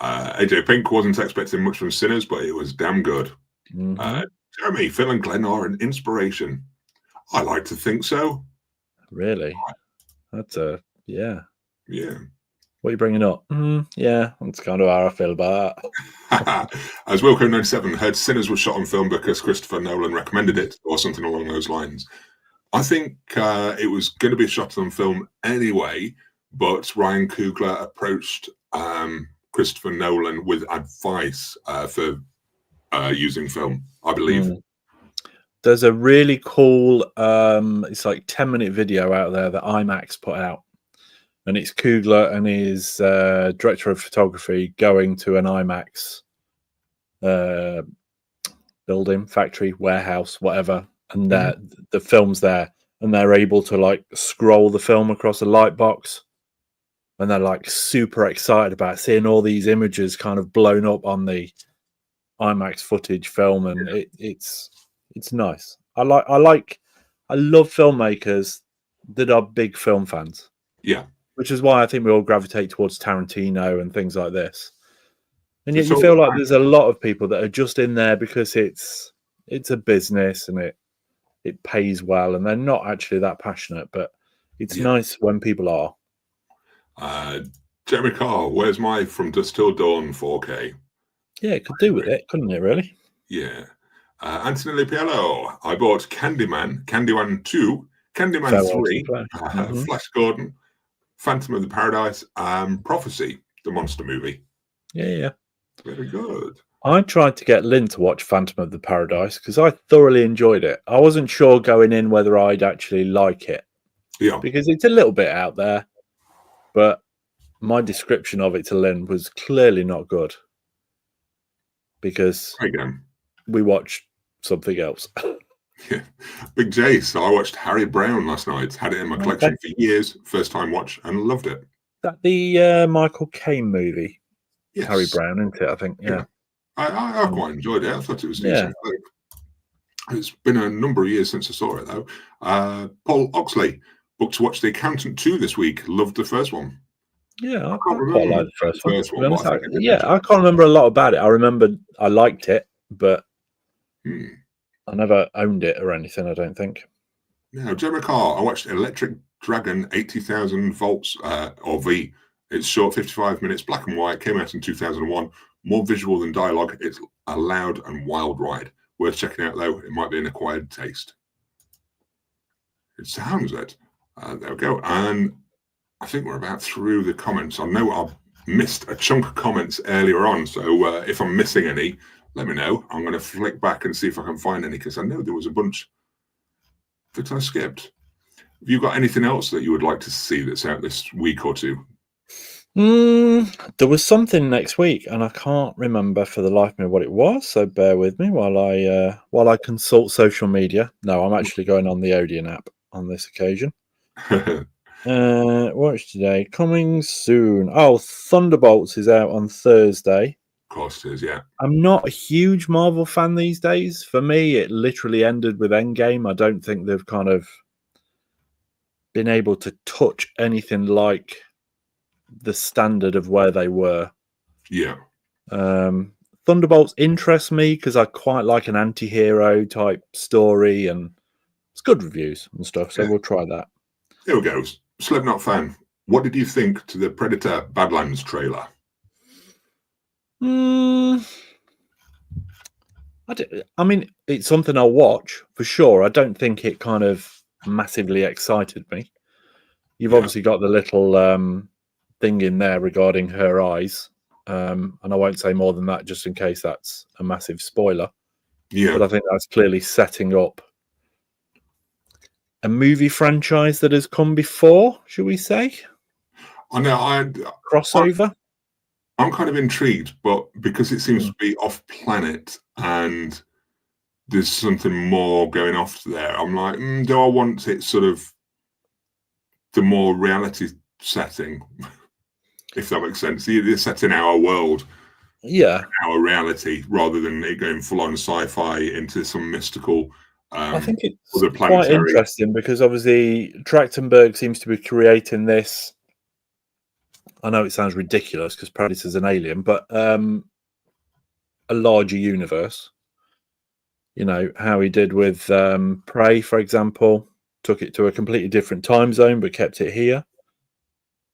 AJ Pink wasn't expecting much from Sinners, but it was damn good. Jeremy, Phil and Glenn are an inspiration. I like to think so. Really? That's yeah. Yeah. What are you bringing up? Yeah, that's kind of how I feel about that. As Wilco97 heard, Sinners was shot on film because Christopher Nolan recommended it, or something along those lines. I think it was going to be shot on film anyway, but Ryan Coogler approached Christopher Nolan with advice for using film, I believe. There's a really cool, it's like 10-minute video out there that IMAX put out. And it's Coogler and his director of photography going to an IMAX building, factory, warehouse, whatever. And the film's there. And they're able to like scroll the film across a light box. And they're like super excited about seeing all these images kind of blown up on the IMAX footage film. And it's nice. I love filmmakers that are big film fans. Yeah. Which is why I think we all gravitate towards Tarantino and things like this. And yet you feel like there's a lot of people that are just in there because it's a business and it pays well, and they're not actually that passionate, but it's nice when people are. Jeremy Carr, Where's My From Dusk Till Dawn 4K? Yeah, it could do with it, couldn't it, really? Yeah. Anthony Lipiello, I bought Candyman 2, Candyman 3, Flash Gordon, Phantom of the Paradise, Prophecy, the monster movie. Yeah. Very good. I tried to get Lynn to watch Phantom of the Paradise because I thoroughly enjoyed it. I wasn't sure going in whether I'd actually like it. Yeah. Because it's a little bit out there, but my description of it to Lynn was clearly not good. Because we watched something else. Yeah. Big J, so I watched Harry Brown last night. Had it in my collection for years. First time watch and loved it. That the Michael Caine movie? Yes. Harry Brown, isn't it? I think, yeah. I quite enjoyed it. I thought it was decent. It's been a number of years since I saw it, though. Paul Oxley, booked to watch The Accountant 2 this week. Loved the first one. Yeah, I quite like the first one. I can't remember a lot about it. I remember I liked it, but I never owned it or anything, I don't think. Now, Jeremy Carr, I watched Electric Dragon 80,000 volts, or V. It's short, 55 minutes, black and white, came out in 2001. More visual than dialogue. It's a loud and wild ride. Worth checking out, though. It might be an acquired taste. It sounds it. There we go. And I think we're about through the comments. I know I've missed a chunk of comments earlier on, so if I'm missing any, let me know. I'm going to flick back and see if I can find any, because I know there was a bunch that I skipped. Have you got anything else that you would like to see that's out this week or two? There was something next week, and I can't remember for the life of me what it was, so bear with me while I consult social media. No, I'm actually going on the Odeon app on this occasion. Watch today. Coming soon. Oh, Thunderbolts is out on Thursday. Of course it is, yeah. I'm not a huge Marvel fan these days. For me, it literally ended with Endgame. I don't think they've kind of been able to touch anything like the standard of where they were. Yeah. Thunderbolts interests me because I quite like an anti-hero type story, and it's good reviews and stuff, so we'll try that. Here we go. Slipknot fan, what did you think to the Predator Badlands trailer? I mean, it's something I'll watch for sure. I don't think it kind of massively excited me. You've obviously got the little thing in there regarding her eyes. And I won't say more than that just in case that's a massive spoiler. Yeah. But I think that's clearly setting up a movie franchise that has come before, should we say? I know. Crossover. I'm kind of intrigued, but because it seems to be off planet and there's something more going off there, I'm like, do I want it sort of the more reality setting, if that makes sense? It's set in our world, our reality, rather than it going full on sci-fi into some mystical. I think it's quite interesting because obviously Trachtenberg seems to be creating this. I know it sounds ridiculous because Predator's an alien, but a larger universe. You know, how he did with Prey, for example, took it to a completely different time zone, but kept it here.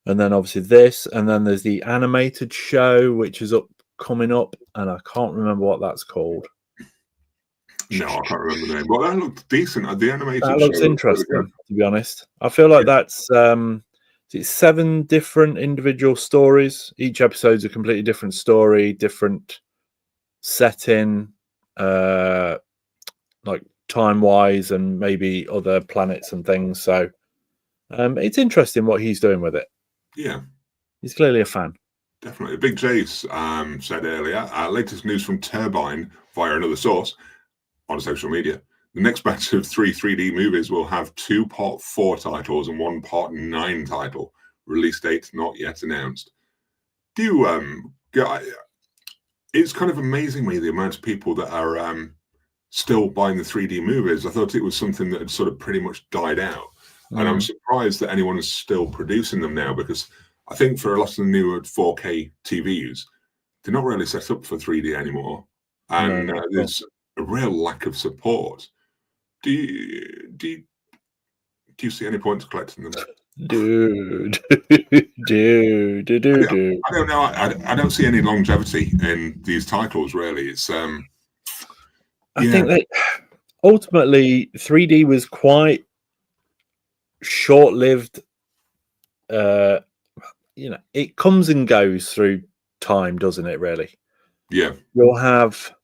And then obviously this, and then there's the animated show, which is coming up, and I can't remember what that's called. No, I can't remember the name. But that looked decent. The animated show looks interesting, to be honest. I feel like that's it's 7 different individual stories. Each episode's a completely different story, different setting, like time-wise, and maybe other planets and things. So it's interesting what he's doing with it. Yeah. He's clearly a fan. Definitely. Big Jace said earlier, latest news from Turbine via another source on social media. The next batch of 3 3D movies will have 2 Part 4 titles and 1 Part 9 title. Release date not yet announced. It's kind of amazing me the amount of people that are still buying the 3D movies. I thought it was something that had sort of pretty much died out. And I'm surprised that anyone is still producing them now, because I think for a lot of the newer 4K TVs, they're not really set up for 3D anymore. And there's a real lack of support. Do you see any point to collecting them? Dude. I don't know. I don't see any longevity in these titles, really. It's I think that ultimately 3D was quite short-lived. You know, it comes and goes through time, doesn't it, really? Yeah. You'll have,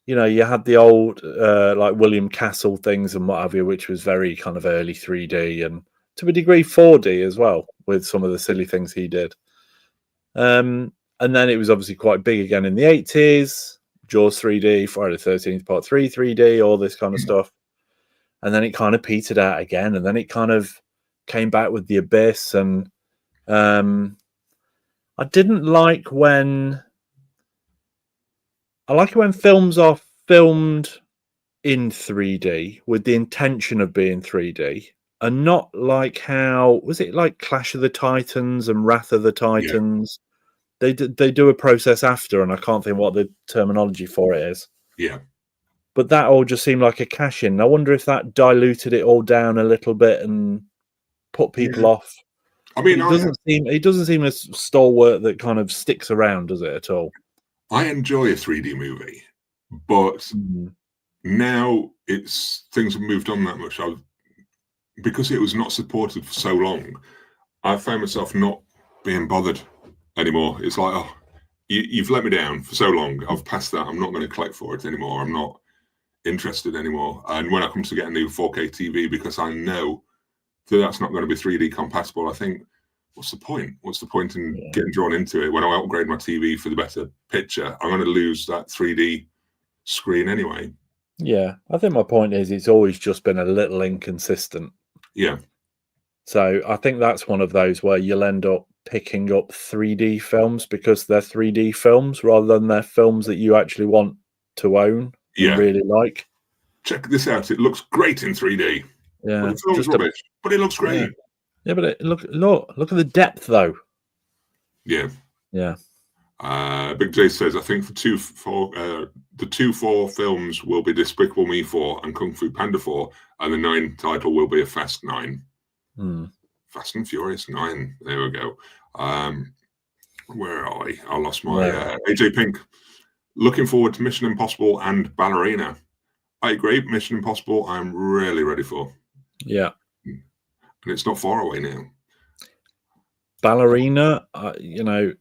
you know, you had the old like William Castle things and what have you, which was very kind of early 3D and to a degree 4D as well, with some of the silly things he did. And then it was obviously quite big again in the 80s. Jaws 3D, Friday the 13th Part 3 3D, all this kind of stuff. And then it kind of petered out again, and then it kind of came back with The Abyss. And I didn't like when... I like it when films are filmed in 3D with the intention of being 3D, and not like how... Was it like Clash of the Titans and Wrath of the Titans? Yeah. They do a process after, and I can't think what the terminology for it is. Yeah. But that all just seemed like a cash-in. I wonder if that diluted it all down a little bit and put people off. I mean, it doesn't seem a stalwart that kind of sticks around, does it, at all? I enjoy a 3D movie, but now things have moved on that much. Because it was not supported for so long, I found myself not being bothered anymore. It's like, oh, you've let me down for so long. I've passed that. I'm not going to collect for it anymore. I'm not interested anymore. And when I come to get a new 4K TV, because I know that that's not going to be 3D compatible, I think, what's the point? What's the point in getting drawn into it? When I upgrade my TV for the better picture, I'm going to lose that 3D screen anyway. Yeah, I think my point is it's always just been a little inconsistent. Yeah. So I think that's one of those where you'll end up picking up 3D films because they're 3D films rather than they're films that you actually want to own and really like. Check this out. It looks great in 3D. Yeah. But the film's rubbish, but it looks great. Yeah, but look at the depth though. Yeah. Yeah. Big J says, I think the 2-4 films will be Despicable Me 4 and Kung Fu Panda 4, and the 9 title will be a Fast 9. Fast and Furious 9. There we go. Where are we? I lost my AJ Pink. Looking forward to Mission Impossible and Ballerina. I agree. Mission Impossible, I'm really ready for. Yeah. And it's not far away now. Ballerina, you know,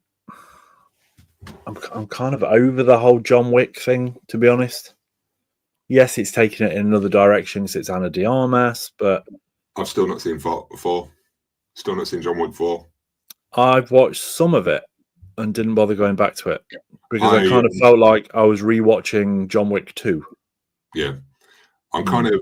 I'm kind of over the whole John Wick thing, to be honest. Yes, it's taken it in another direction since it's Ana de Armas, but I've still not seen 4. Still not seen John Wick 4. I've watched some of it and didn't bother going back to it because I I kind of felt like I was rewatching John Wick 2. Yeah, I'm kind of.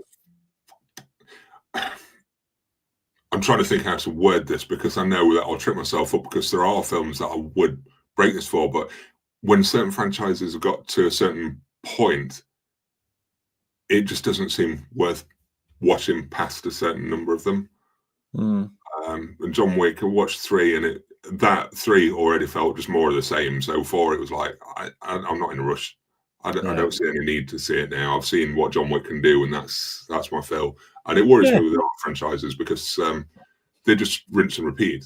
I'm trying to think how to word this because I know that I'll trip myself up because there are films that I would break this for, but when certain franchises have got to a certain point, it just doesn't seem worth watching past a certain number of them. Mm. And John Wick, I watched 3, and that 3 already felt just more of the same. So 4, it was like I'm not in a rush. I don't see any need to see it now. I've seen what John Wick can do, and that's my fill. And it worries me with the other franchises because they just rinse and repeat.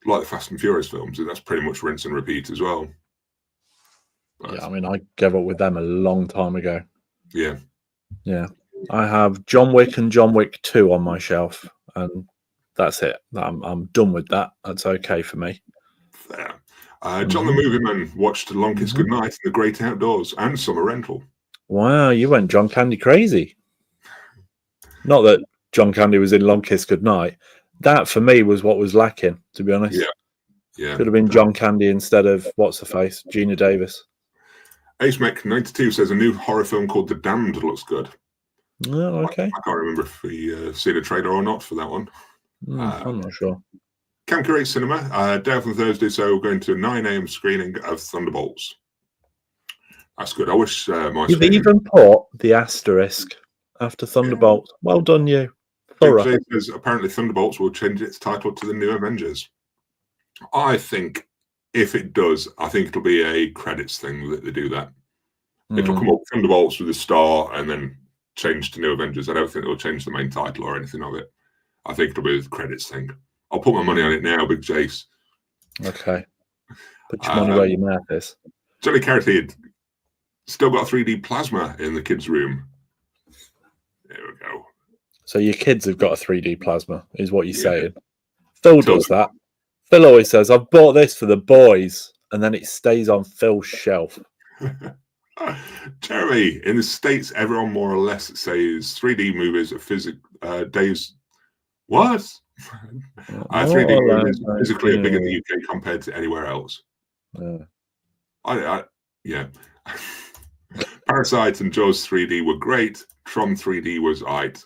Like the Fast and Furious films, that's pretty much rinse and repeat as well. But, yeah, I mean, I gave up with them a long time ago. Yeah. I have John Wick and John Wick 2 on my shelf, and that's it. I'm done with that. That's okay for me. Fair. John the Movie Man watched Long Kiss Goodnight in the Great Outdoors and Summer Rental. Wow, you went John Candy crazy. Not that John Candy was in Long Kiss Goodnight. That, for me, was what was lacking, to be honest. Yeah. Could have been John Candy instead of, what's-her-face, Gina Davis. Ace Mech 92 says a new horror film called The Damned looks good. Oh, okay. I can't remember if we seen a trailer or not for that one. I'm not sure. Can Curate Cinema, day off on Thursday, so going to a 9 a.m. screening of Thunderbolts. That's good. I wish my You've even put the asterisk after Thunderbolts. Well done, you. Thorough. Says apparently Thunderbolts will change its title to the New Avengers. I think if it does, I think it'll be a credits thing that they do that. It'll come up Thunderbolts with a star and then change to New Avengers. I don't think it'll change the main title or anything of it. I think it'll be the credits thing. I'll put my money on it now, Big Jace. Okay. Put your money where your mouth is. Johnny Carrot still got 3D plasma in the kids' room. There we go. So your kids have got a 3D plasma, is what you're saying. Phil does that. Phil always says, I've bought this for the boys, and then it stays on Phil's shelf. Jeremy, in the States, everyone more or less says 3D movies are days. What? 3D movies physically are big in the UK compared to anywhere else. Yeah. Parasite and Jaws 3D were great. Tron 3D was aight.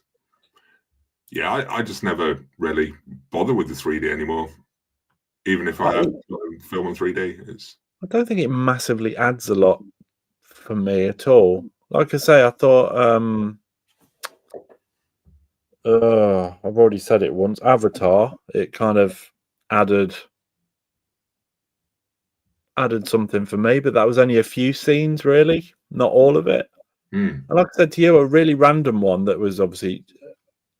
Yeah, I just never really bother with the 3D anymore. Even if I have film in 3D. I don't think it massively adds a lot for me at all. Like I say, I thought I've already said it once. Avatar, it kind of added something for me, but that was only a few scenes, really, not all of it. And like I said to you, a really random one that was obviously,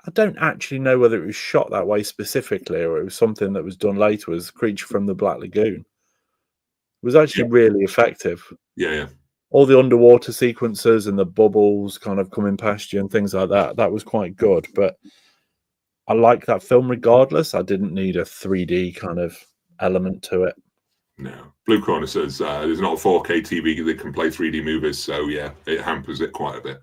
I don't actually know whether it was shot that way specifically or it was something that was done later, was Creature from the Black Lagoon. It was actually really effective. Yeah. All the underwater sequences and the bubbles kind of coming past you and things like that. That was quite good. But I like that film regardless. I didn't need a 3D kind of element to it. No. Blue Corner says there's not a 4K TV that can play 3D movies. So, yeah, it hampers it quite a bit.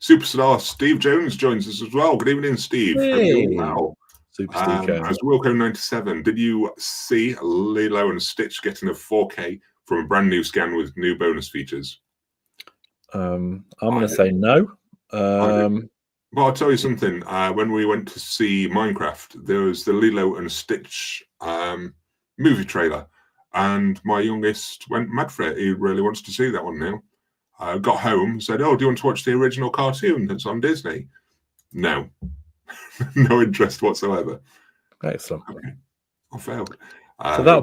Superstar Steve Jones joins us as well. Good evening, Steve. Hey. Well. Super Steve Jones. As Wilco97, did you see Lilo and Stitch getting a 4K from a brand new scan with new bonus features? I'm going to say no. But I'll tell you something. When we went to see Minecraft, there was the Lilo and Stitch movie trailer, and my youngest went mad for it. He really wants to see that one now. Got home, said, "Oh, do you want to watch the original cartoon that's on Disney?" No, no interest whatsoever. Excellent. Okay. I failed. So that'll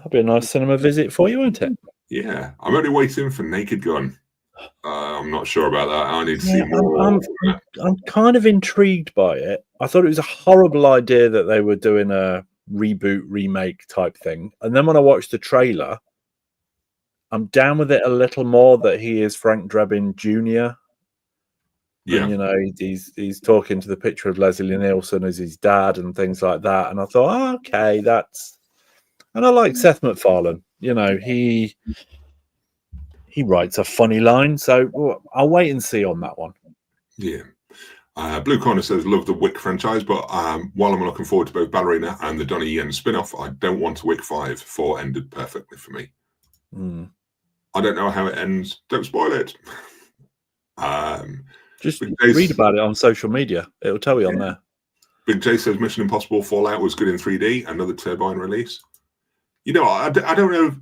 be a nice cinema visit for you, won't it? Yeah, I'm only waiting for Naked Gun. I'm not sure about that. I need to see more. I'm kind of intrigued by it. I thought it was a horrible idea that they were doing a reboot, remake type thing. And then when I watched the trailer, I'm down with it a little more that he is Frank Drebin Jr. Yeah. And he's talking to the picture of Leslie Nielsen as his dad and things like that. And I thought, oh, okay, and I like Seth MacFarlane. He writes a funny line, so I'll wait and see on that one. Yeah. Blue Corner says, love the Wick franchise, but while I'm looking forward to both Ballerina and the Donnie Yen spin-off, I don't want a Wick 5. 4 ended perfectly for me. I don't know how it ends. Don't spoil it. Just read about it on social media. It'll tell you on there. Big J says Mission Impossible Fallout was good in 3D. Another Turbine release. I don't know,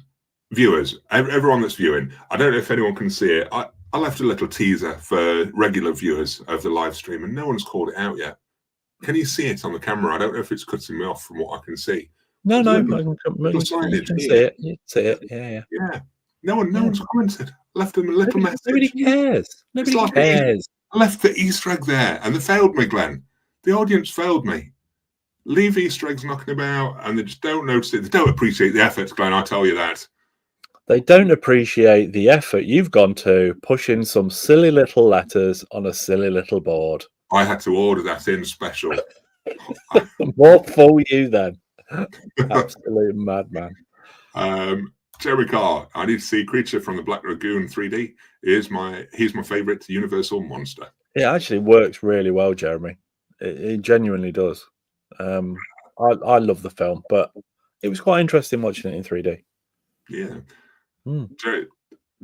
viewers, everyone that's viewing, I don't know if anyone can see it. I left a little teaser for regular viewers of the live stream, and no one's called it out yet. Can you see it on the camera? I don't know if it's cutting me off from what I can see. No, I can see it. You see it. Yeah. No one's commented. Left them a little message. Nobody cares. Nobody cares. I left the Easter egg there, and they failed me, Glenn. The audience failed me. Leave Easter eggs knocking about, and they just don't notice it. They don't appreciate the effort, Glenn. I tell you that. They don't appreciate the effort you've gone to pushing some silly little letters on a silly little board. I had to order that in special. More for you then. Absolute madman. Jeremy Carr, I need to see Creature from the Black Lagoon 3D. He's my favourite Universal monster. It actually works really well, Jeremy. It genuinely does. I love the film, but it was quite interesting watching it in 3D. Yeah.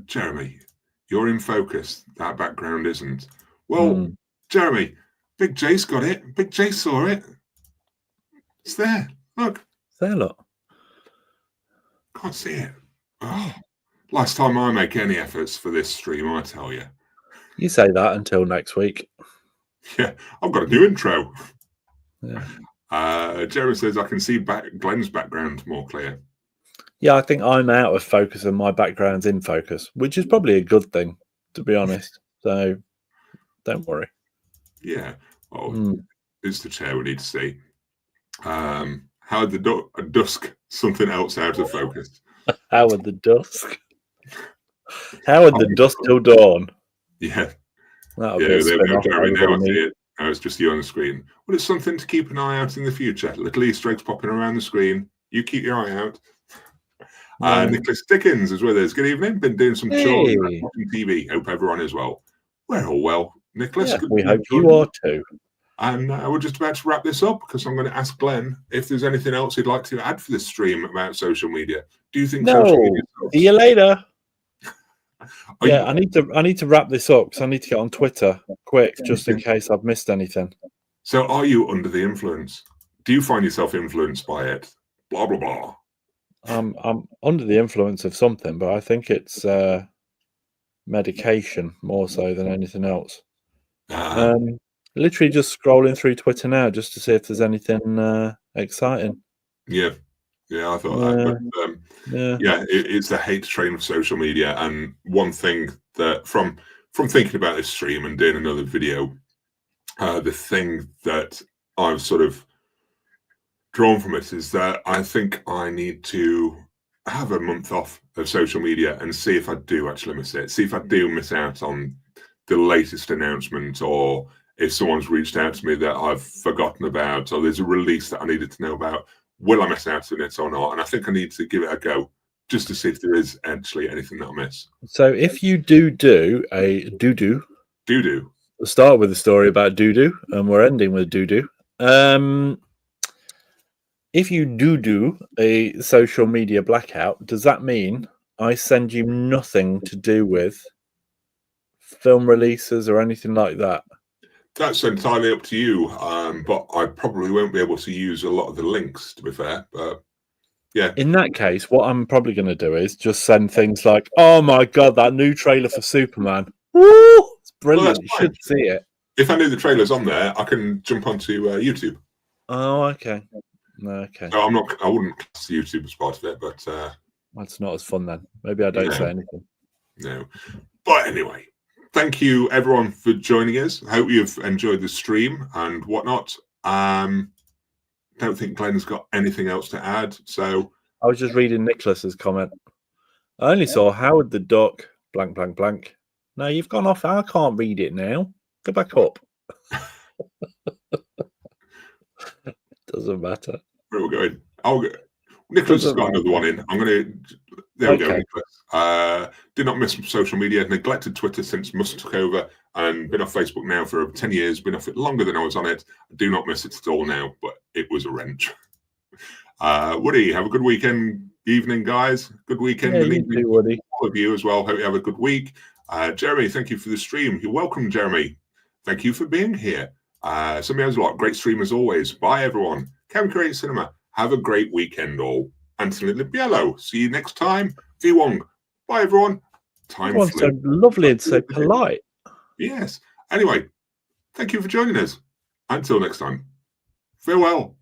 Jeremy, you're in focus. That background isn't. Well, Jeremy, Big J's got it. Big J saw it. It's there. Look. It's there, look. Can't see it. Oh, last time I make any efforts for this stream, I tell you. You say that until next week. Yeah, I've got a new intro. Yeah. Jeremy says I can see Glenn's background more clear. Yeah, I think I'm out of focus and my background's in focus, which is probably a good thing, to be honest. So don't worry. Yeah. Oh, it's the chair we need to see. Howard the Dusk, something else out of focus. Howard the Dusk. Howard the Dusk till dawn. Yeah. That'll yeah, be a there we go, spin-off. Jeremy. Now I see it. Now it's just you on the screen. Well, it's something to keep an eye out in the future. Little Easter eggs popping around the screen. You keep your eye out. Nicholas Dickens is with us. Good evening. Been doing some chores watching TV. Hope everyone is well. We're all well, Nicholas. Yeah, we hope you are too. And we're just about to wrap this up because I'm going to ask Glenn if there's anything else he'd like to add for this stream about social media. Do you think social media sucks? See you later. I need to wrap this up because I need to get on Twitter quick, just in case I've missed anything. So, are you under the influence? Do you find yourself influenced by it? Blah blah blah. I'm under the influence of something, but I think it's medication more so than anything else. Literally just scrolling through Twitter now just to see if there's anything exciting. Yeah, I thought that. But, it's the hate train of social media. And one thing that from thinking about this stream and doing another video, the thing that I've sort of drawn from it is that I think I need to have a month off of social media and see if I do actually miss it. See if I do miss out on the latest announcement, or if someone's reached out to me that I've forgotten about, or there's a release that I needed to know about. Will I miss out on it or not? And I think I need to give it a go just to see if there is actually anything that I miss. So if you do a doo-doo. Doo-doo. We'll start with a story about doo-doo, and we're ending with doo-doo. If you do a social media blackout, does that mean I send you nothing to do with film releases or anything like that? That's entirely up to you, but I probably won't be able to use a lot of the links, to be fair. But yeah. In that case, what I'm probably going to do is just send things like, oh my God, that new trailer for Superman. Woo! It's brilliant. You should see it. If I knew the trailer's on there, I can jump onto YouTube. Oh, okay. Okay. So I wouldn't class YouTube as part of it, but that's not as fun then. Maybe I don't say anything. No. But anyway, thank you everyone for joining us. I hope you've enjoyed the stream and whatnot. Don't think Glenn's got anything else to add. So I was just reading Nicholas's comment. I only saw Howard the Duck, blank, blank, blank. No, you've gone off. I can't read it now. Go back up. Doesn't matter. Where are we going? Nicholas has got another one in. I'm going to. There we go, Nicholas. Did not miss social media. Neglected Twitter since Musk took over, and been off Facebook now for 10 years. Been off it longer than I was on it. I do not miss it at all now, but it was a wrench. Woody, have a good weekend, evening, guys. Good weekend, Yeah, and you evening too, Woody. all of you as well. Hope you have a good week. Jeremy, thank you for the stream. You're welcome, Jeremy. Thank you for being here. Somebody has a lot. Great stream as always. Bye, everyone. Kevin Create Cinema. Have a great weekend, all. Anthony Libiello. See you next time. Viwong. Bye, everyone. Time Everyone's flew. so lovely and so polite. Yes. Anyway, thank you for joining us. Until next time. Farewell.